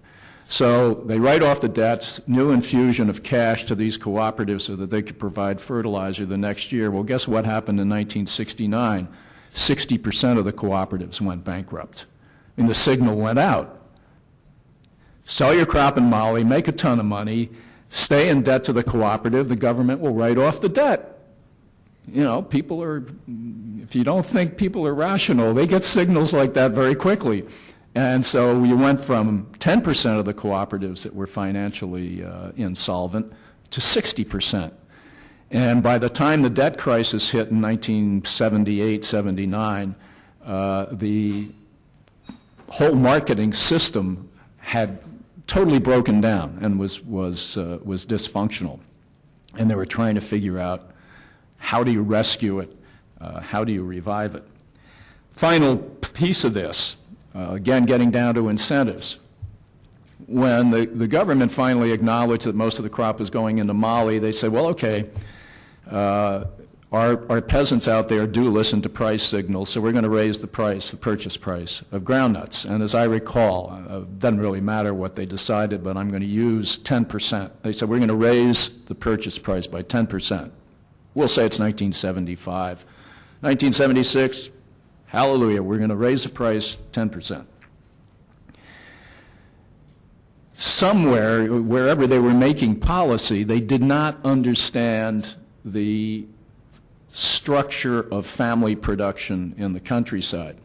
So they write off the debts, new infusion of cash to these cooperatives so that they could provide fertilizer the next year. Well, guess what happened in 1969? 60% of the cooperatives went bankrupt. And the signal went out. Sell your crop in Mali, make a ton of money, stay in debt to the cooperative, the government will write off the debt. You know, people are, if you don't think people are rational, they get signals like that very quickly. And so you went from 10% of the cooperatives that were financially insolvent to 60%. And by the time the debt crisis hit in 1978, 79, the whole marketing system had totally broken down and was dysfunctional. And they were trying to figure out, how do you rescue it? How do you revive it? Final piece of this, again, getting down to incentives. When the government finally acknowledged that most of the crop was going into Mali, they said, well, okay, our peasants out there do listen to price signals, so we're going to raise the price, the purchase price of groundnuts. And as I recall, it doesn't really matter what they decided, but I'm going to use 10%. They said, we're going to raise the purchase price by 10%. We'll say it's 1975. 1976, hallelujah, we're going to raise the price 10%. Somewhere, wherever they were making policy, they did not understand the structure of family production in the countryside.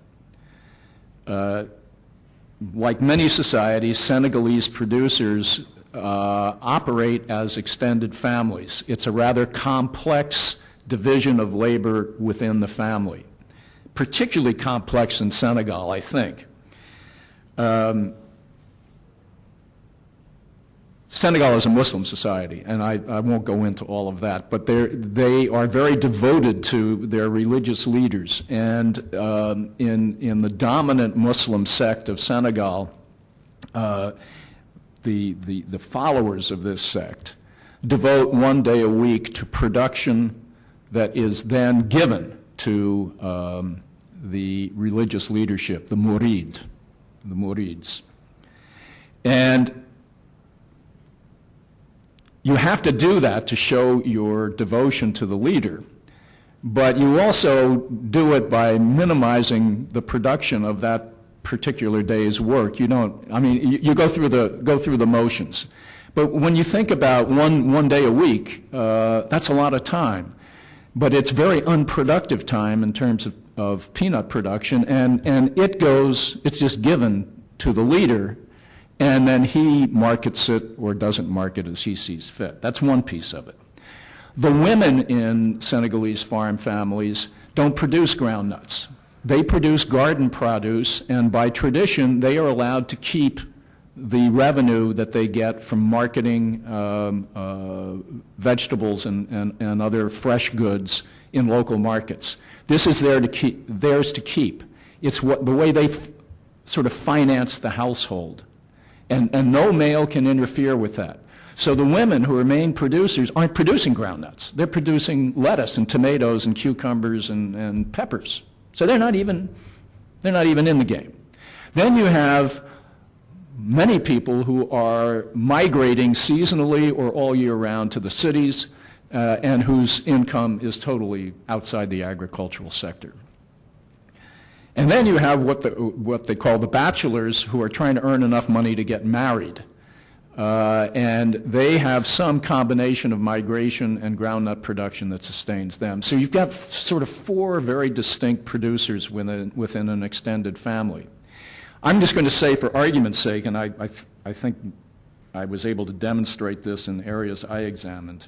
Like many societies, Senegalese producers operate as extended families. It's a rather complex division of labor within the family, particularly complex in Senegal, I think. Senegal is a Muslim society, and I won't go into all of that, but they are very devoted to their religious leaders. And in the dominant Muslim sect of Senegal, the followers of this sect devote one day a week to production that is then given to the religious leadership, the Murids. And you have to do that to show your devotion to the leader, but you also do it by minimizing the production of that particular day's work. You don't, I mean, you go through the motions. But when you think about one day a week, that's a lot of time. But it's very unproductive time in terms of peanut production, and it's just given to the leader, and then he markets it or doesn't market as he sees fit. That's one piece of it. The women in Senegalese farm families don't produce groundnuts. They produce garden produce, and by tradition, they are allowed to keep the revenue that they get from marketing vegetables and other fresh goods in local markets. This is theirs to keep. It's the way they sort of finance the household. And no male can interfere with that. So the women who are main producers aren't producing groundnuts. They're producing lettuce and tomatoes and cucumbers and peppers. So they're not even in the game. Then you have many people who are migrating seasonally or all year round to the cities and whose income is totally outside the agricultural sector. And then you have what they call the bachelors, who are trying to earn enough money to get married. And they have some combination of migration and groundnut production that sustains them. So you've got sort of four very distinct producers within an extended family. I'm just going to say, for argument's sake, and I think I was able to demonstrate this in areas I examined,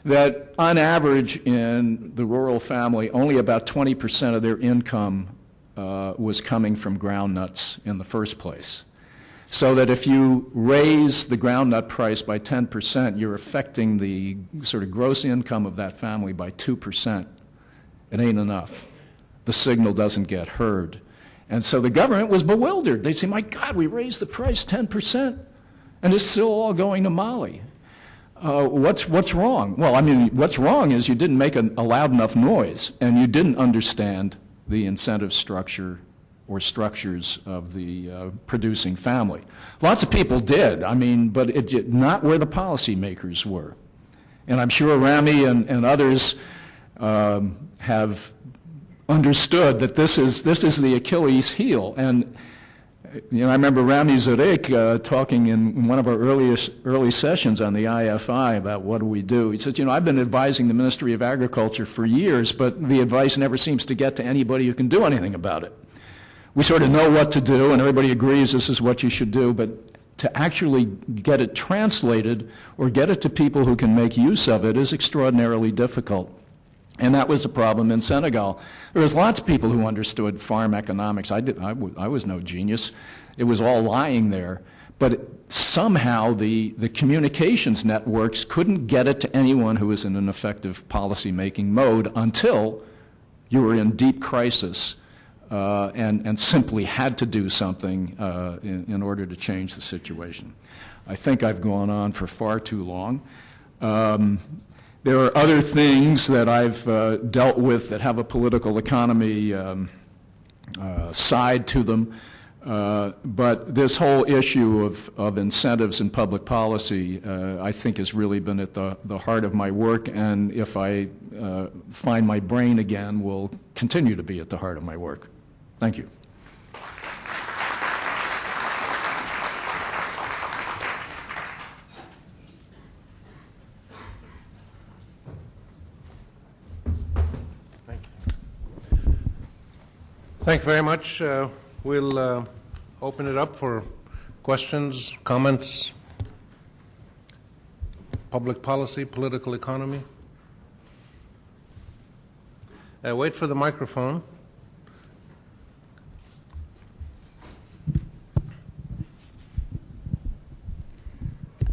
that on average in the rural family, only about 20% of their income was coming from ground nuts in the first place. So that if you raise the ground nut price by 10%, you're affecting the sort of gross income of that family by 2%. It ain't enough. The signal doesn't get heard. And so the government was bewildered. They'd say, my God, we raised the price 10%, and it's still all going to Mali. What's wrong? Well, I mean, what's wrong is you didn't make a loud enough noise, and you didn't understand the incentive structure or structures of the producing family. Lots of people did, I mean, but not where the policymakers were. And I'm sure Rami and others have understood that this is the Achilles heel. And you know, I remember Rami Zarek talking in one of our early sessions on the IFI about what do we do. He says, you know, I've been advising the Ministry of Agriculture for years, but the advice never seems to get to anybody who can do anything about it. We sort of know what to do, and everybody agrees this is what you should do, but to actually get it translated or get it to people who can make use of it is extraordinarily difficult. And that was a problem in Senegal. There was lots of people who understood farm economics. I was no genius. It was all lying there. But somehow the communications networks couldn't get it to anyone who was in an effective policy-making mode until you were in deep crisis and simply had to do something in order to change the situation. I think I've gone on for far too long. There are other things that I've dealt with that have a political economy side to them, but this whole issue of incentives in public policy, I think, has really been at the heart of my work, and if I find my brain again, will continue to be at the heart of my work. Thank you. Thank you very much. We'll open it up for questions, comments, public policy, political economy. Wait for the microphone.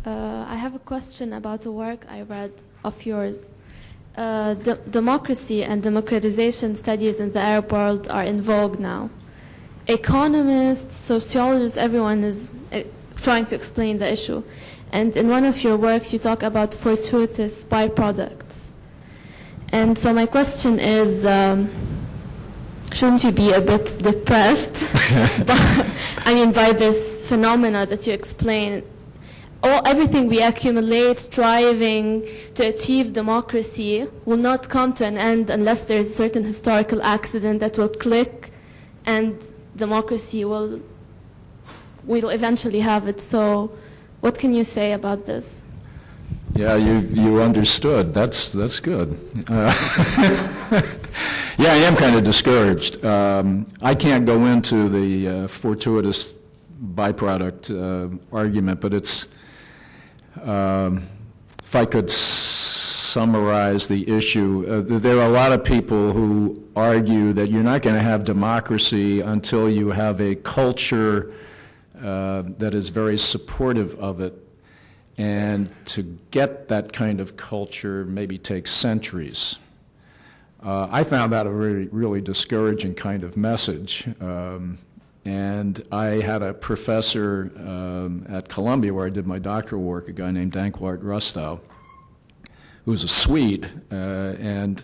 I have a question about a work I read of yours. Democracy and democratization studies in the Arab world are in vogue now. Economists, sociologists, everyone is trying to explain the issue. And in one of your works, you talk about fortuitous byproducts. And so my question is, shouldn't you be a bit depressed by this phenomena that you explain? Everything we accumulate, striving to achieve democracy, will not come to an end unless there is a certain historical accident that will click, and democracy will eventually have it. So, what can you say about this? Yeah, you understood. That's good. Yeah, I am kind of discouraged. I can't go into the fortuitous byproduct argument, but it's. If I could summarize the issue, there are a lot of people who argue that you're not going to have democracy until you have a culture that is very supportive of it. And to get that kind of culture maybe takes centuries. I found that a really discouraging kind of message. And I had a professor at Columbia where I did my doctoral work, a guy named Dankwart Rustow, who was a Swede. And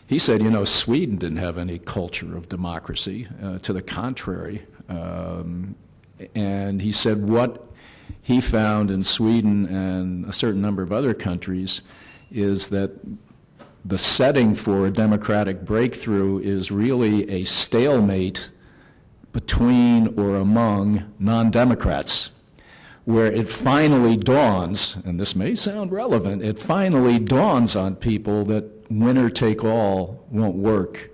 he said, you know, Sweden didn't have any culture of democracy. To the contrary. And he said what he found in Sweden and a certain number of other countries is that the setting for a democratic breakthrough is really a stalemate between or among non-democrats, where it finally dawns, and this may sound relevant, it finally dawns on people that winner take all won't work,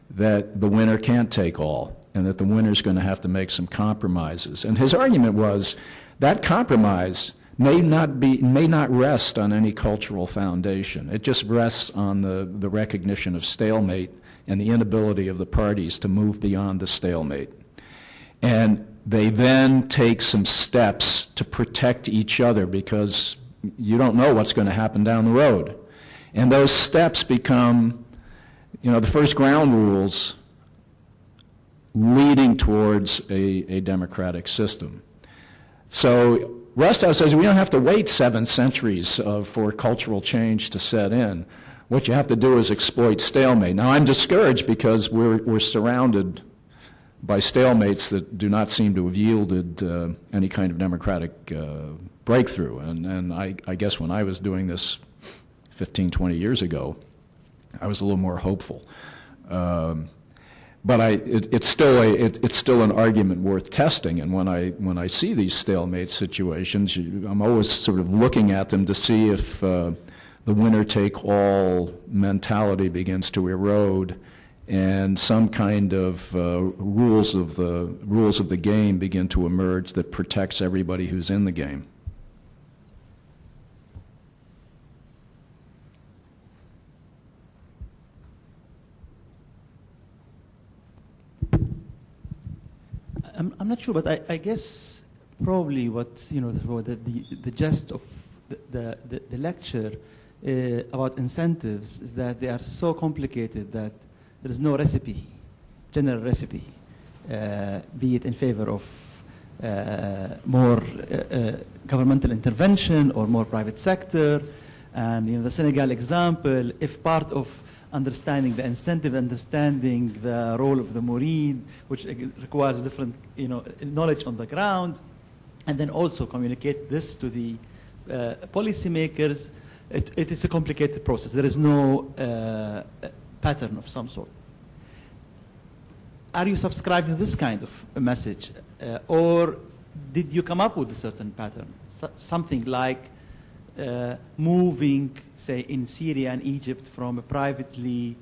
that the winner can't take all, and that the winner's going to have to make some compromises. And his argument was that compromise may not rest on any cultural foundation. It just rests on the recognition of stalemate and the inability of the parties to move beyond the stalemate. And they then take some steps to protect each other because you don't know what's going to happen down the road. And those steps become, the first ground rules leading towards a democratic system. So Rostow says we don't have to wait 7 centuries for cultural change to set in. What you have to do is exploit stalemate. Now, I'm discouraged because we're surrounded by stalemates that do not seem to have yielded any kind of democratic breakthrough. And I guess when I was doing this 15, 20 years ago, I was a little more hopeful. But it's still an argument worth testing. And when I see these stalemate situations, I'm always sort of looking at them to see if the winner-take-all mentality begins to erode, and some kind of rules of the game begin to emerge that protects everybody who's in the game. I'm not sure, but I guess probably what the gist of the lecture about incentives is that they are so complicated that there is no recipe, general recipe, be it in favor of more governmental intervention or more private sector. And the Senegal example, if part of understanding the incentive, understanding the role of the murid, which requires different knowledge on the ground, and then also communicate this to the policymakers, it is a complicated process. There is no pattern of some sort. Are you subscribing to this kind of a message? Or did you come up with a certain pattern? Something like moving, say, in Syria and Egypt from a privately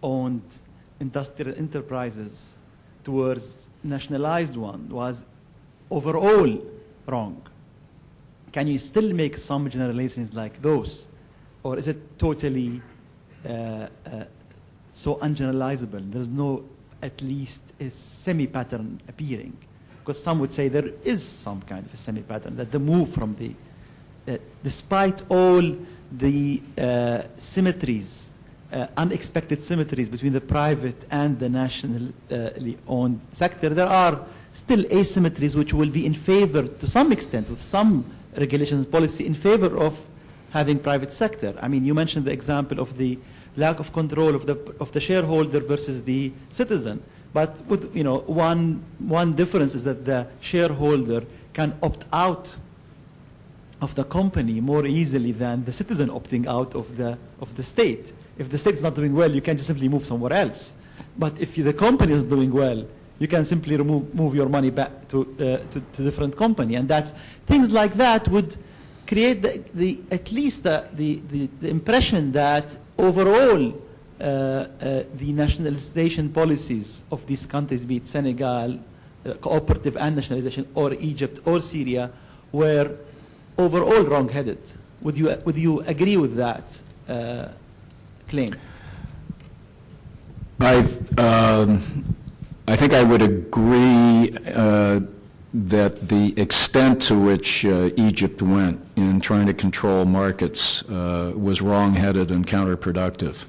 owned industrial enterprises towards nationalized one was overall wrong. Can you still make some generalizations like those? Or is it totally so ungeneralizable? There's no, at least, a semi-pattern appearing. Because some would say there is some kind of a semi-pattern, that the move from the despite all the symmetries, unexpected symmetries between the private and the nationally owned sector, there are still asymmetries which will be in favor, to some extent, with some regulations and policy, in favor of having private sector. I mean, you mentioned the example of the lack of control of the shareholder versus the citizen. But with, one difference is that the shareholder can opt out of the company more easily than the citizen opting out of the state. If the state is not doing well, you can just simply move somewhere else. But if the company is doing well, you can simply move your money back to different company, and that's things like that would create at least the impression that overall the nationalization policies of these countries, be it Senegal, cooperative and nationalization, or Egypt or Syria, were overall wrong-headed. Would you agree with that claim? I think I would agree that the extent to which Egypt went in trying to control markets was wrong-headed and counterproductive.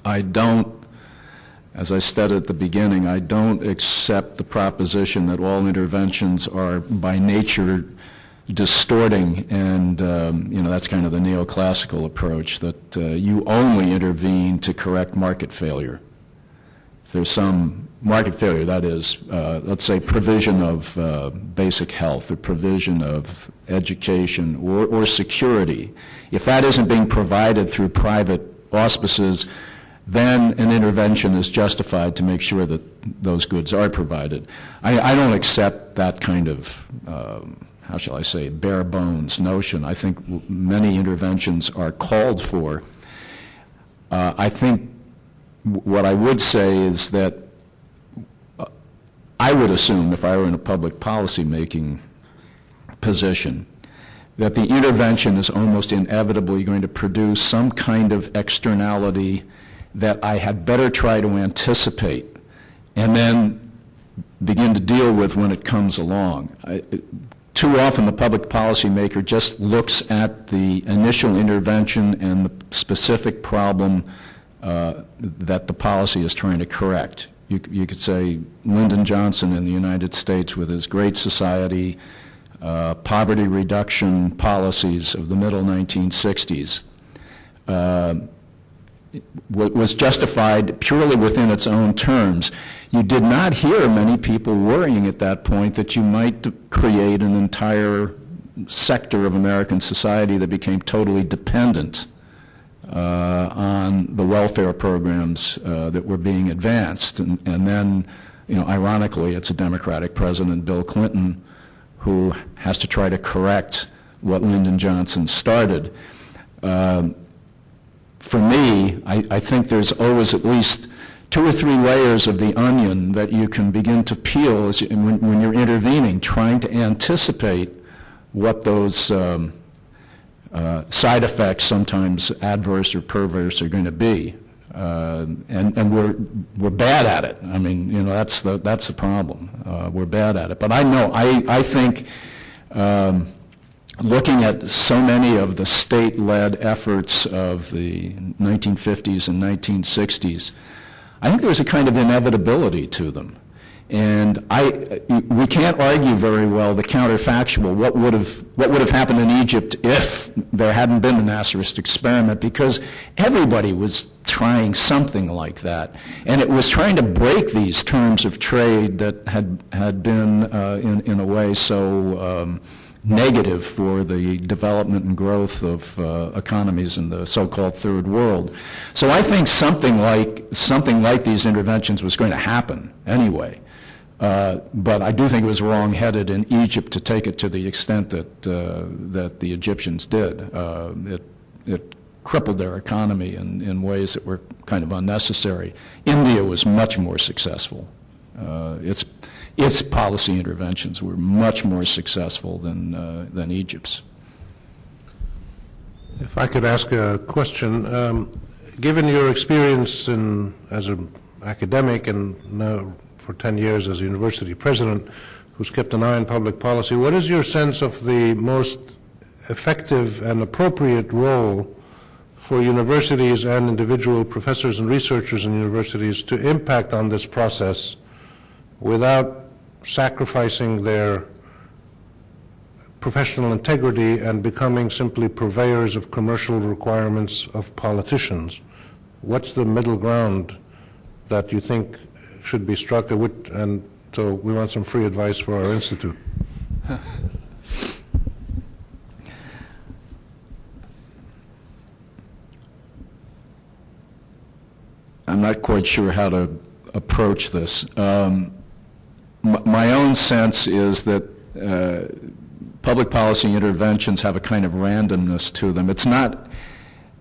I don't, as I said at the beginning, I don't accept the proposition that all interventions are by nature distorting, and that's kind of the neoclassical approach, that you only intervene to correct market failure. If there's some market failure, that is, let's say, provision of basic health or provision of education or security, if that isn't being provided through private auspices, then an intervention is justified to make sure that those goods are provided. I don't accept that kind of how shall I say, bare bones notion. I think many interventions are called for. I think what I would say is that I would assume, if I were in a public policy making position, that the intervention is almost inevitably going to produce some kind of externality that I had better try to anticipate and then begin to deal with when it comes along. Too often the public policy maker just looks at the initial intervention and the specific problem that the policy is trying to correct. You could say Lyndon Johnson in the United States with his Great Society poverty reduction policies of the middle 1960s was justified purely within its own terms. You did not hear many people worrying at that point that you might create an entire sector of American society that became totally dependent on the welfare programs that were being advanced. And then, ironically, it's a Democratic president, Bill Clinton, who has to try to correct what Lyndon Johnson started. For me, I think there's always at least 2 or 3 layers of the onion that you can begin to peel when you're intervening, trying to anticipate what those side effects, sometimes adverse or perverse, are going to be. And we're bad at it. I mean, that's the problem. We're bad at it. But I think looking at so many of the state-led efforts of the 1950s and 1960s, I think there's a kind of inevitability to them. And we can't argue very well the counterfactual, what would have happened in Egypt if there hadn't been the Nasserist experiment, because everybody was trying something like that. And it was trying to break these terms of trade that had been, in a way, so negative for the development and growth of economies in the so-called third world. So I think something like these interventions was going to happen anyway. But I do think it was wrong-headed in Egypt to take it to the extent that the Egyptians did. It crippled their economy in ways that were kind of unnecessary. India was much more successful. Its policy interventions were much more successful than Egypt's. If I could ask a question, given your experience as an academic and now for 10 years as a university president who's kept an eye on public policy, what is your sense of the most effective and appropriate role for universities and individual professors and researchers in universities to impact on this process without sacrificing their professional integrity and becoming simply purveyors of commercial requirements of politicians? What's the middle ground that you think should be struck? And so we want some free advice for our institute. I'm not quite sure how to approach this. My own sense is that public policy interventions have a kind of randomness to them. It's not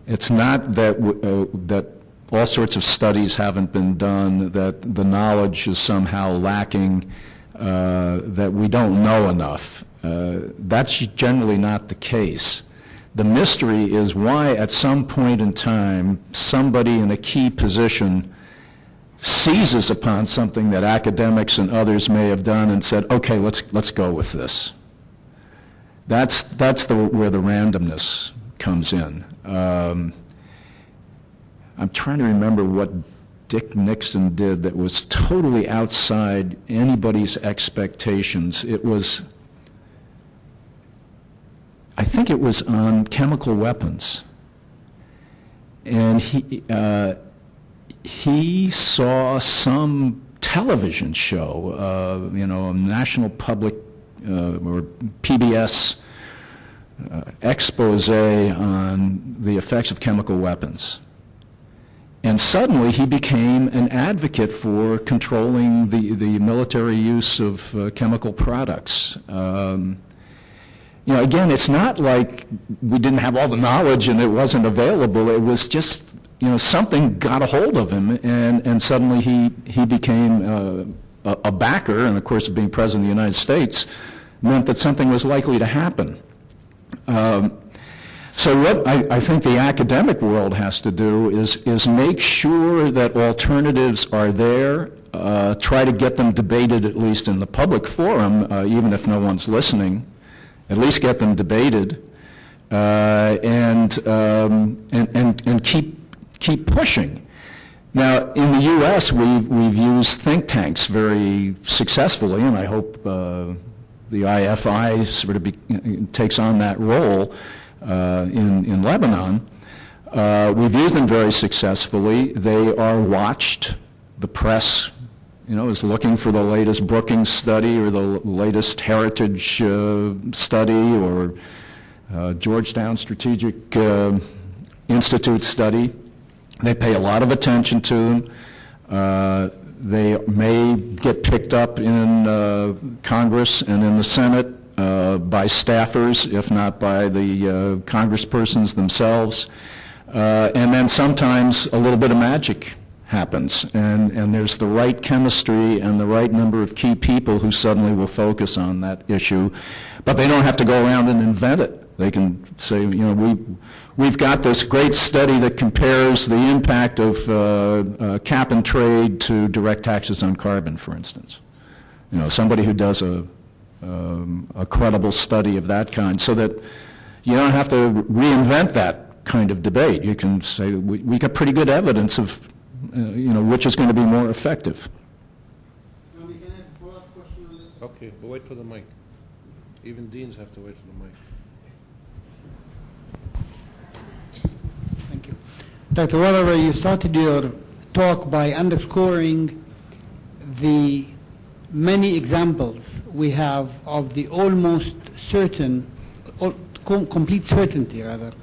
that all sorts of studies haven't been done, that the knowledge is somehow lacking, that we don't know enough. That's generally not the case. The mystery is why at some point in time somebody in a key position seizes upon something that academics and others may have done and said, okay, let's go with this. That's where the randomness comes in. I'm trying to remember what Dick Nixon did that was totally outside anybody's expectations. I think it was on chemical weapons. And he saw some television show, a national public or PBS expose on the effects of chemical weapons. And suddenly he became an advocate for controlling the military use of chemical products. Again, it's not like we didn't have all the knowledge and it wasn't available. It was just, something got a hold of him, and suddenly he became a backer. And of course, being president of the United States meant that something was likely to happen. So what I think the academic world has to do is make sure that alternatives are there, try to get them debated at least in the public forum, even if no one's listening, at least get them debated, and keep pushing. Now, in the U.S., we've used think tanks very successfully, and I hope the IFI sort of takes on that role in Lebanon. We've used them very successfully. They are watched. The press, is looking for the latest Brookings study or the latest Heritage study or Georgetown Strategic Institute study. They pay a lot of attention to them. They may get picked up in Congress and in the Senate by staffers, if not by the congresspersons themselves. And then sometimes a little bit of magic happens, and there's the right chemistry and the right number of key people who suddenly will focus on that issue. But they don't have to go around and invent it. They can say, we've got this great study that compares the impact of cap and trade to direct taxes on carbon, for instance. Somebody who does a credible study of that kind, so that you don't have to reinvent that kind of debate. You can say, we got pretty good evidence of, which is going to be more effective. Can I have a follow-up question on this? Okay, but wait for the mic. Even deans have to wait for the mic. Thank you. Dr. Waterbury, you started your talk by underscoring the many examples we have of the almost certain, or complete certainty rather,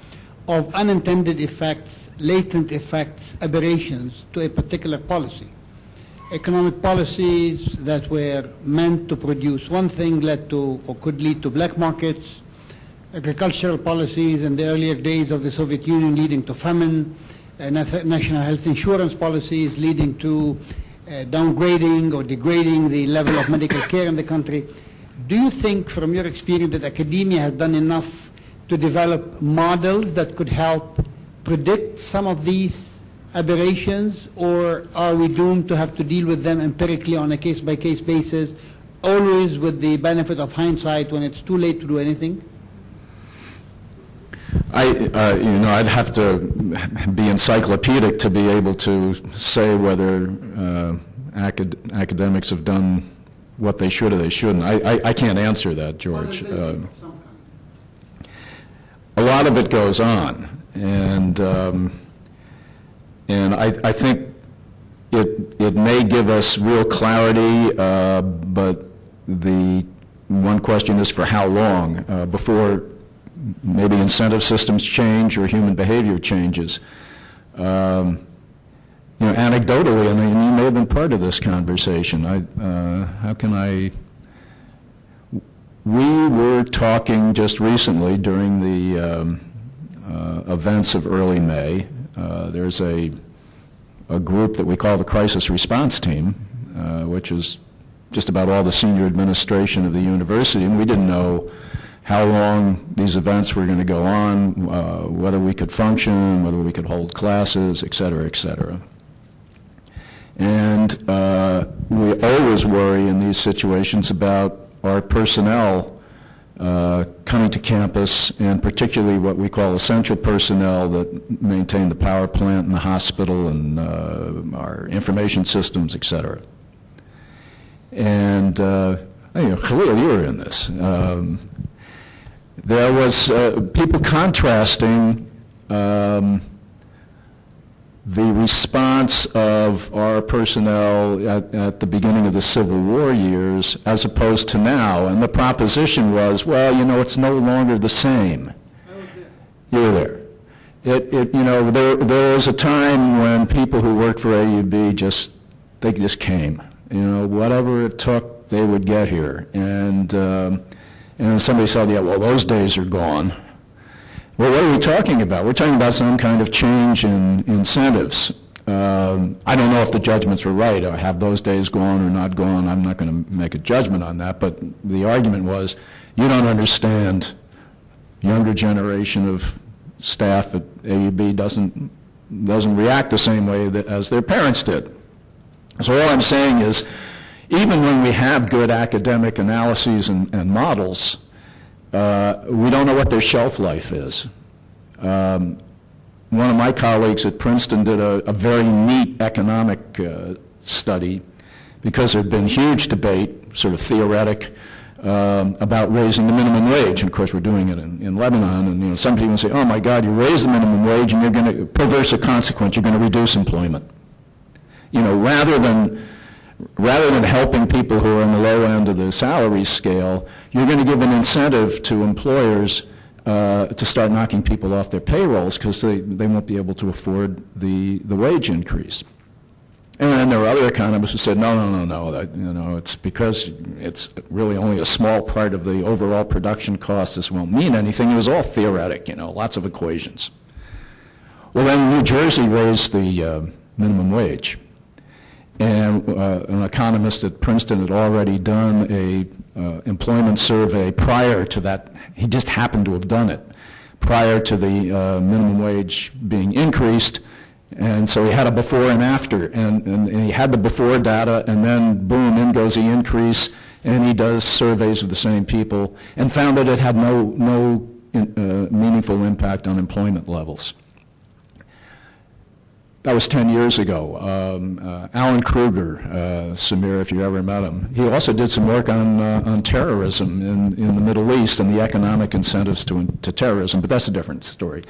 of unintended effects, latent effects, aberrations to a particular policy. Economic policies that were meant to produce one thing led to, or could lead to black markets. Agricultural policies in the earlier days of the Soviet Union leading to famine, national health insurance policies leading to downgrading or degrading the level of medical care in the country. Do you think, from your experience, that academia has done enough to develop models that could help predict some of these aberrations, or are we doomed to have to deal with them empirically on a case-by-case basis, always with the benefit of hindsight when it's too late to do anything? I'd have to be encyclopedic to be able to say whether academics have done what they should or they shouldn't. I can't answer that, George. A lot of it goes on, and I think it may give us real clarity, but the one question is for how long before maybe incentive systems change or human behavior changes. Anecdotally, and you may have been part of this conversation, we were talking just recently during the events of early May. There's a group that we call the Crisis Response Team, which is just about all the senior administration of the university, and we didn't know how long these events were going to go on, whether we could function, whether we could hold classes, et cetera, et cetera. And we always worry in these situations about our personnel coming to campus, and particularly what we call essential personnel that maintain the power plant and the hospital and our information systems, et cetera. And Khalil, you were in this. There was people contrasting the response of our personnel at the beginning of the Civil War years as opposed to now, and the proposition was, well, it's no longer the same. You were there. There was a time when people who worked for AUB they just came. Whatever it took, they would get here, and somebody said, yeah, well, those days are gone. Well, what are we talking about? We're talking about some kind of change in incentives. I don't know if the judgments were right, or have those days gone or not gone. I'm not going to make a judgment on that, but the argument was, you don't understand younger generation of staff at AUB doesn't react the same way as their parents did. So all I'm saying is, even when we have good academic analyses and models, we don't know what their shelf life is. One of my colleagues at Princeton did a very neat economic study, because there had been huge debate, sort of theoretic, about raising the minimum wage. And of course, we're doing it in Lebanon. And some people say, "Oh my God, you raise the minimum wage, and you're going to perverse a consequence. You're going to reduce employment." Rather than helping people who are on the low end of the salary scale, you're going to give an incentive to employers to start knocking people off their payrolls, because they won't be able to afford the wage increase. And then there were other economists who said, no, it's because it's really only a small part of the overall production cost. This won't mean anything. It was all theoretic, lots of equations. Well, then New Jersey raised the minimum wage. And an economist at Princeton had already done a employment survey prior to that. He just happened to have done it prior to the minimum wage being increased. And so he had a before and after, and he had the before data, and then boom, in goes the increase, and he does surveys of the same people, and found that it had no meaningful impact on employment levels. That was 10 years ago. Alan Kruger, Samir, if you ever met him, he also did some work on terrorism in the Middle East and the economic incentives to terrorism, but that's a different story.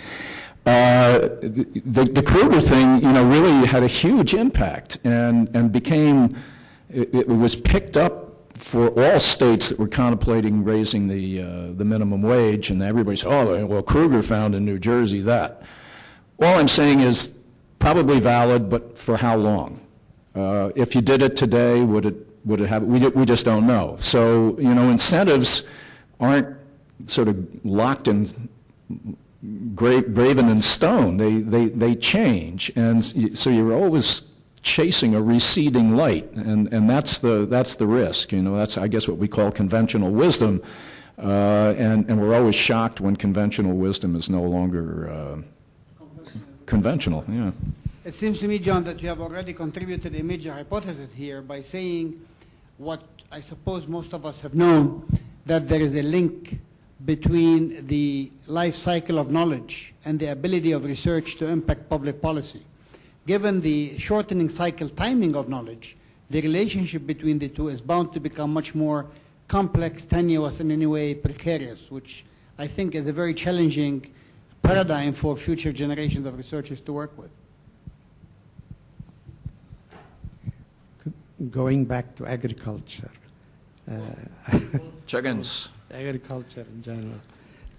The Kruger thing, really had a huge impact, and became, it was picked up for all states that were contemplating raising the minimum wage, and everybody said, "Oh, well, Kruger found in New Jersey that." All I'm saying is, probably valid, but for how long? If you did it today, would it have? We just don't know. So incentives aren't sort of locked in, graven in stone. They change, and so you're always chasing a receding light, and that's the risk. That's, I guess, what we call conventional wisdom, and we're always shocked when conventional wisdom is no longer conventional. Yeah. It seems to me, John, that you have already contributed a major hypothesis here by saying what I suppose most of us have known, that there is a link between the life cycle of knowledge and the ability of research to impact public policy. Given the shortening cycle timing of knowledge, the relationship between the two is bound to become much more complex, tenuous, and in a way precarious, which I think is a very challenging paradigm for future generations of researchers to work with. Going back to agriculture. Chickens. Agriculture in general.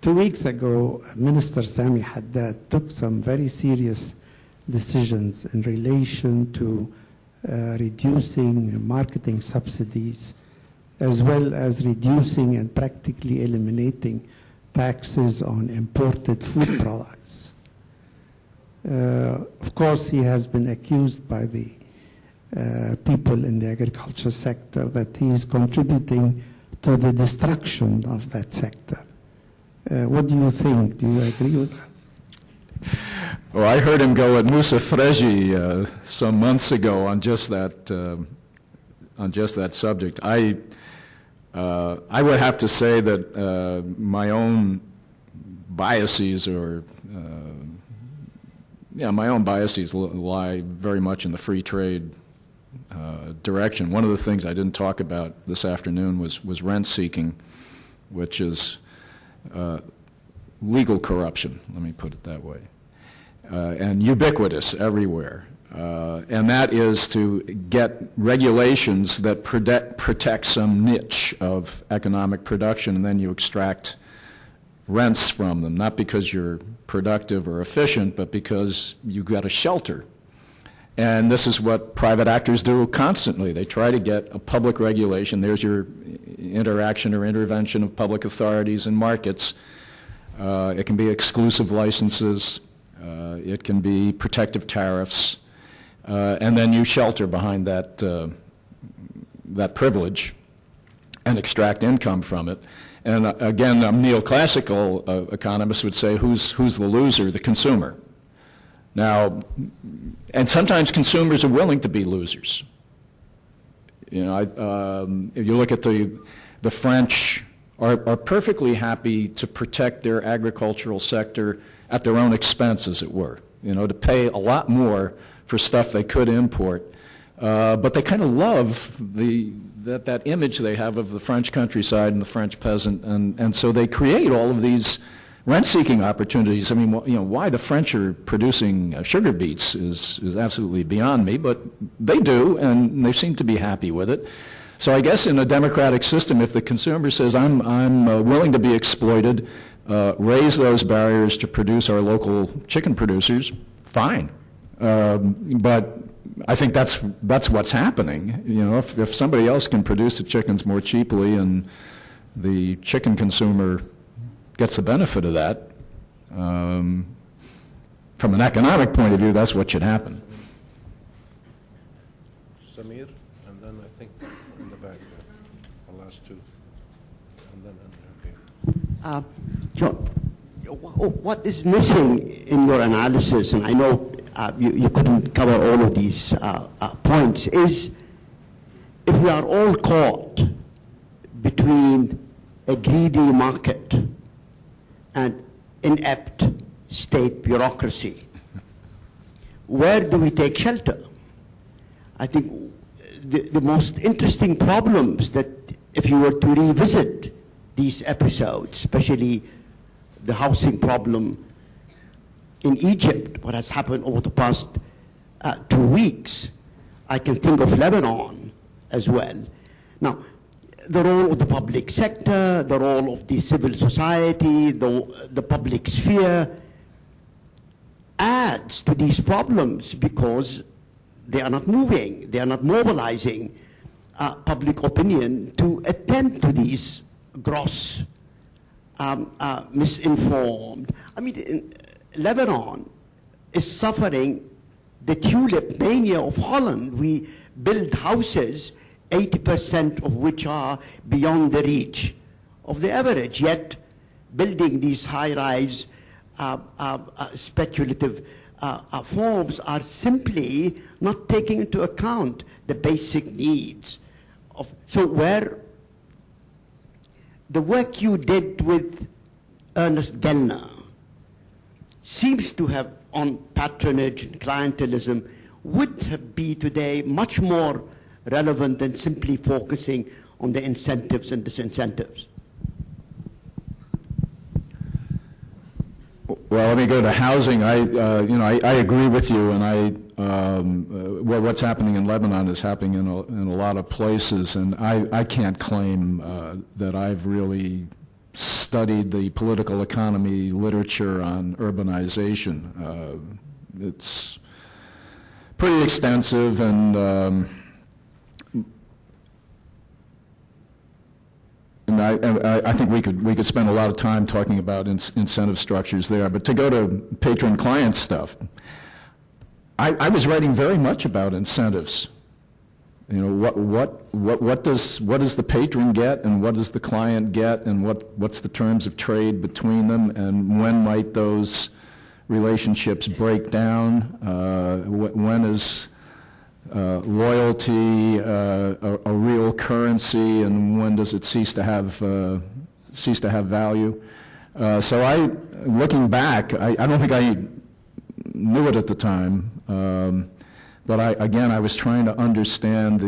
2 weeks ago, Minister Sami Haddad took some very serious decisions in relation to reducing marketing subsidies, as well as reducing and practically eliminating taxes on imported food products. Of course, he has been accused by the people in the agriculture sector that he is contributing to the destruction of that sector. What do you think? Do you agree with that? Well, I heard him go at Moussa Freji some months ago on just that subject. I would have to say that my own biases lie very much in the free trade direction. One of the things I didn't talk about this afternoon was rent seeking, which is legal corruption, let me put it that way, and ubiquitous everywhere. And that is to get regulations that protect some niche of economic production, and then you extract rents from them, not because you're productive or efficient, but because you've got a shelter. And this is what private actors do constantly. They try to get a public regulation. There's your interaction or intervention of public authorities and markets. It can be exclusive licenses. It can be protective tariffs. And then you shelter behind that privilege. and extract income from it. And again, neoclassical economists would say, who's the loser? The consumer. Now, and sometimes consumers are willing to be losers. You know, if you look at the French are perfectly happy to protect their agricultural sector at their own expense, as it were. You know, to pay a lot more for stuff they could import. But they kind of love that image they have of the French countryside and the French peasant, and so they create all of these rent-seeking opportunities. I mean, you know, why the French are producing sugar beets is absolutely beyond me, but they do, and they seem to be happy with it. So I guess in a democratic system, if the consumer says, I'm willing to be exploited, raise those barriers to produce our local chicken producers, fine. But I think that's what's happening. You know, if somebody else can produce the chickens more cheaply and the chicken consumer gets the benefit of that, from an economic point of view, that's what should happen. Samir, and then I think in the back there, the last two. And then, okay. John, what is missing in your analysis, and I know you couldn't cover all of these points, is if we are all caught between a greedy market and inept state bureaucracy, where do we take shelter? I think the most interesting problems that if you were to revisit these episodes, especially the housing problem in Egypt, what has happened over the past 2 weeks, I can think of Lebanon as well. Now, the role of the public sector, the role of the civil society, the public sphere adds to these problems because they are not moving, they are not mobilizing public opinion to attend to these gross, misinformed. I mean, Lebanon is suffering the tulip mania of Holland. We build houses, 80% of which are beyond the reach of the average, yet building these high-rise speculative forms are simply not taking into account the basic needs of. So where the work you did with Ernest Gellner seems to have on patronage and clientelism would be today much more relevant than simply focusing on the incentives and disincentives. Well, let me go to housing. I agree with you, and what's happening in Lebanon is happening in a lot of places, and I can't claim that I've really studied the political economy literature on urbanization. It's pretty extensive, and I think we could spend a lot of time talking about incentive structures there. But to go to patron-client stuff, I was writing very much about incentives. You know, what does the patron get, and what does the client get, and what's the terms of trade between them, and when might those relationships break down? When is loyalty a real currency, and when does it cease to have value? So looking back, I don't think I knew it at the time, but I was trying to understand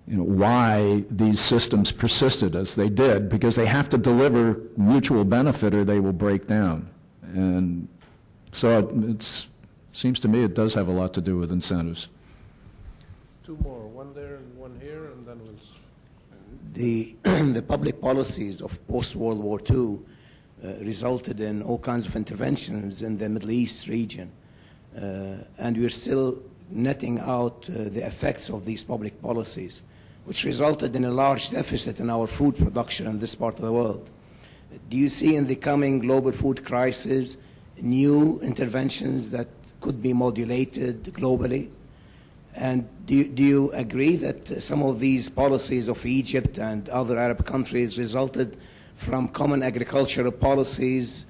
why these systems persisted as they did, because they have to deliver mutual benefit or they will break down. And so it seems to me it does have a lot to do with incentives. Two more, one there and one here, and then we'll... The public policies of post-World War II resulted in all kinds of interventions in the Middle East region. And we're still netting out the effects of these public policies, which resulted in a large deficit in our food production in this part of the world. Do you see in the coming global food crisis new interventions that could be modulated globally? And do you agree that some of these policies of Egypt and other Arab countries resulted from common agricultural policies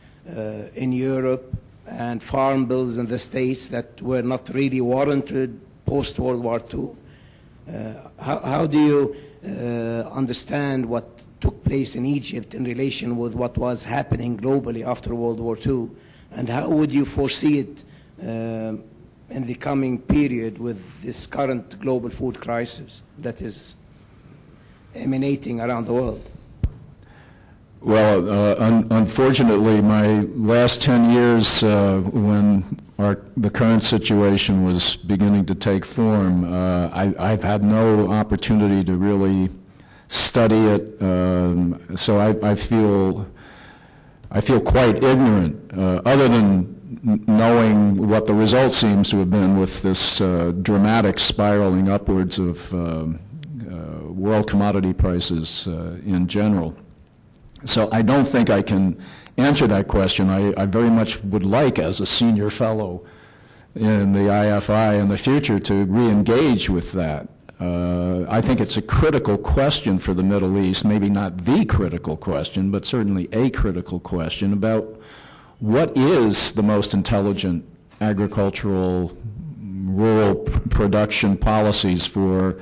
in Europe and farm bills in the States that were not really warranted post-World War II? How do you understand what took place in Egypt in relation with what was happening globally after World War II? And how would you foresee it in the coming period with this current global food crisis that is emanating around the world? Well, unfortunately, my last 10 years, when the current situation was beginning to take form, I've had no opportunity to really study it, so I feel quite ignorant, other than knowing what the result seems to have been with this dramatic spiraling upwards of world commodity prices in general. So I don't think I can answer that question. I very much would like, as a senior fellow in the IFI in the future, to re-engage with that. I think it's a critical question for the Middle East, maybe not the critical question, but certainly a critical question about what is the most intelligent agricultural rural production policies for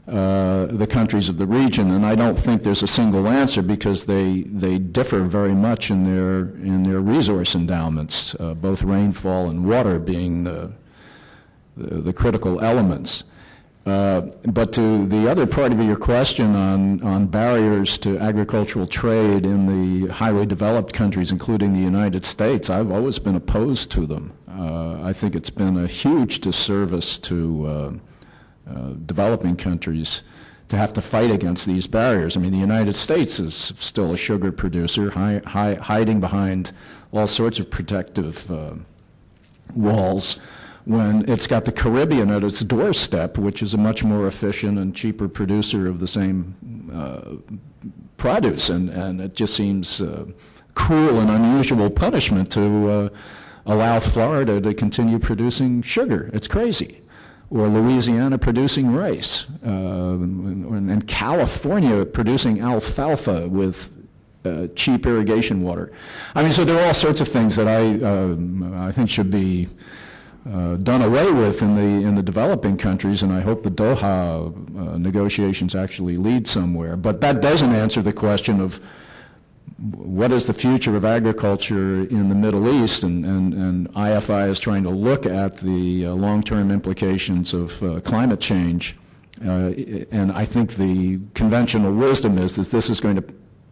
the countries of the region. And I don't think there's a single answer, because they differ very much in their resource endowments, both rainfall and water being the critical elements. But to the other part of your question on barriers to agricultural trade in the highly developed countries, including the United States, I've always been opposed to them. I think it's been a huge disservice to developing countries to have to fight against these barriers. I mean, the United States is still a sugar producer, hiding behind all sorts of protective walls, when it's got the Caribbean at its doorstep, which is a much more efficient and cheaper producer of the same produce. And it just seems cruel and unusual punishment to allow Florida to continue producing sugar. It's crazy. Or Louisiana producing rice, and California producing alfalfa with cheap irrigation water. I mean, so there are all sorts of things that I think should be done away with in the developing countries, and I hope the Doha negotiations actually lead somewhere. But that doesn't answer the question of what is the future of agriculture in the Middle East, and IFI is trying to look at the long-term implications of climate change, and I think the conventional wisdom is that this is going to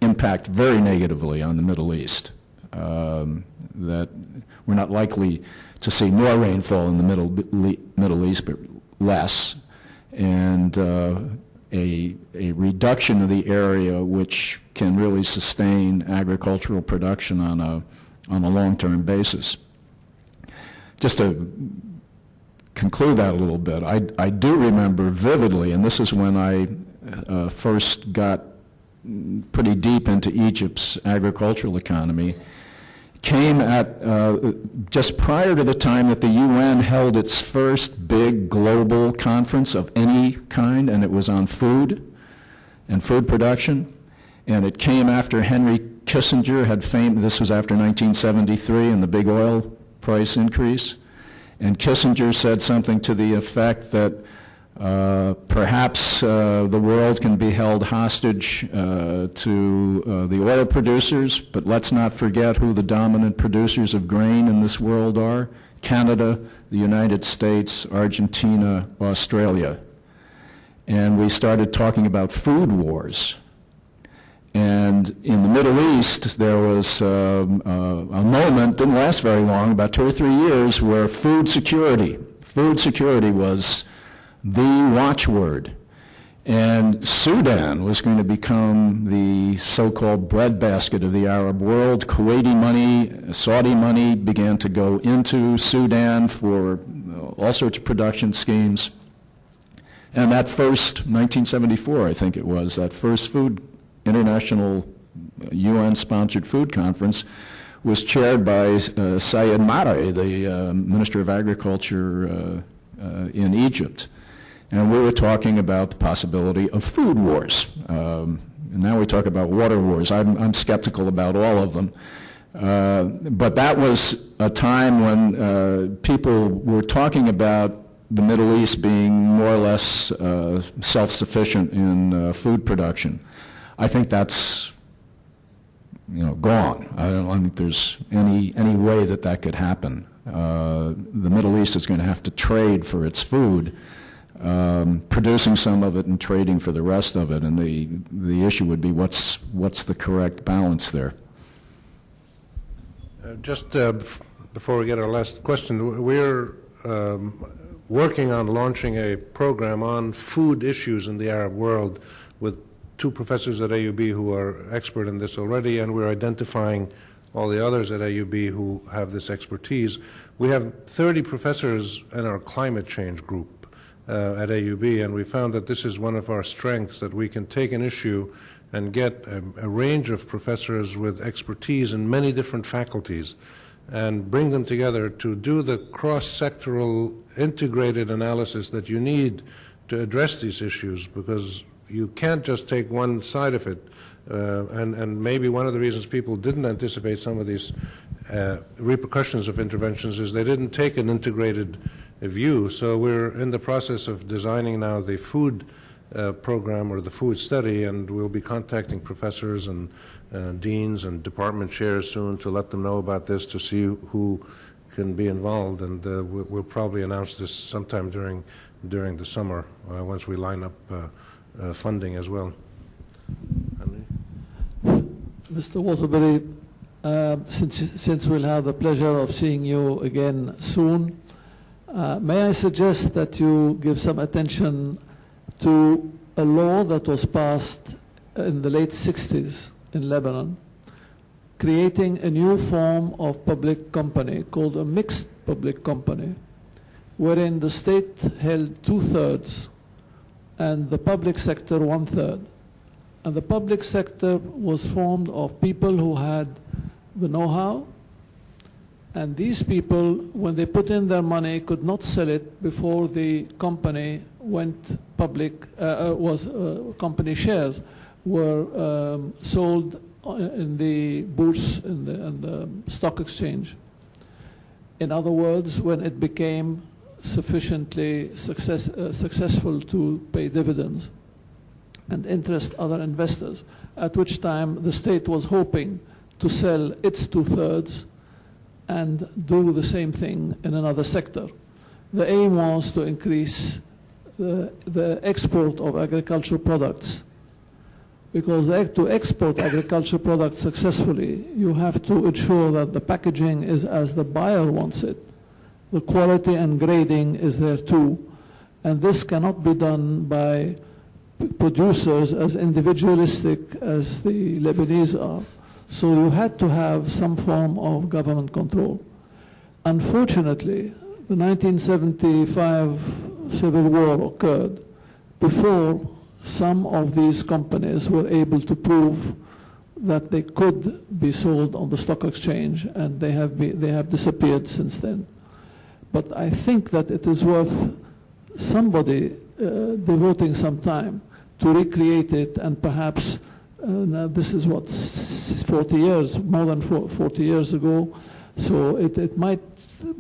impact very negatively on the Middle East, that we're not likely to see more rainfall in the Middle East, but less, and a reduction of the area which can really sustain agricultural production on a long-term basis. Just to conclude that a little bit, I do remember vividly, and this is when I first got pretty deep into Egypt's agricultural economy, came at just prior to the time that the UN held its first big global conference of any kind, and it was on food and food production. And it came after Henry Kissinger had this was after 1973 and the big oil price increase. And Kissinger said something to the effect that perhaps the world can be held hostage to the oil producers, but let's not forget who the dominant producers of grain in this world are: Canada, the United States, Argentina, Australia. And we started talking about food wars. And in the Middle East, there was a moment, didn't last very long, about 2 or 3 years, where food security was the watchword. And Sudan was going to become the so-called breadbasket of the Arab world. Kuwaiti money, Saudi money began to go into Sudan for all sorts of production schemes. And that first, 1974, I think it was, that first international UN-sponsored food conference was chaired by Sayed Mare, the Minister of Agriculture in Egypt. and we were talking about the possibility of food wars. And now we talk about water wars. I'm skeptical about all of them. But that was a time when people were talking about the Middle East being more or less self-sufficient in food production. I think that's, gone. I don't think there's any way that could happen. The Middle East is going to have to trade for its food, producing some of it and trading for the rest of it. And the issue would be what's the correct balance there. Just before we get our last question, we're working on launching a program on food issues in the Arab world with 2 professors at AUB who are expert in this already, and we're identifying all the others at AUB who have this expertise. We have 30 professors in our climate change group at AUB, and we found that this is one of our strengths, that we can take an issue and get a range of professors with expertise in many different faculties and bring them together to do the cross-sectoral integrated analysis that you need to address these issues, because you can't just take one side of it. And maybe one of the reasons people didn't anticipate some of these repercussions of interventions is they didn't take an integrated view. So we're in the process of designing now the food program or the food study, and we'll be contacting professors and deans and department chairs soon to let them know about this, to see who can be involved, and we'll probably announce this sometime during the summer once we line up funding as well. Mr. Waterbury, since we'll have the pleasure of seeing you again soon, may I suggest that you give some attention to a law that was passed in the late 60s in Lebanon, creating a new form of public company called a mixed public company, wherein the state held 2/3 and the public sector 1/3. And the public sector was formed of people who had the know-how, and these people, when they put in their money, could not sell it before the company went public, company shares were sold in the bourse, in the stock exchange. In other words, when it became sufficiently successful to pay dividends and interest other investors, at which time the state was hoping to sell its 2/3 and do the same thing in another sector. The aim was to increase the export of agricultural products, because to export agricultural products successfully, you have to ensure that the packaging is as the buyer wants it. The quality and grading is there too, and this cannot be done by producers as individualistic as the Lebanese are. So you had to have some form of government control. Unfortunately, the 1975 Civil War occurred before some of these companies were able to prove that they could be sold on the stock exchange, and they have disappeared since then. But I think that it is worth somebody devoting some time to recreate it, and perhaps now this is what, 40 years, more than 40 years ago, so it might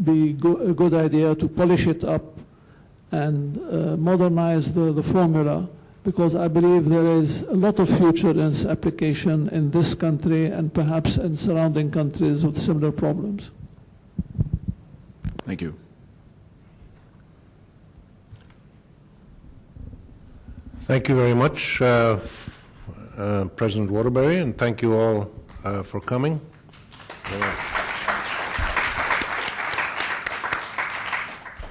be a good idea to polish it up and modernize the formula, because I believe there is a lot of future in its application in this country and perhaps in surrounding countries with similar problems. Thank you. Thank you very much, President Waterbury, and thank you all for coming.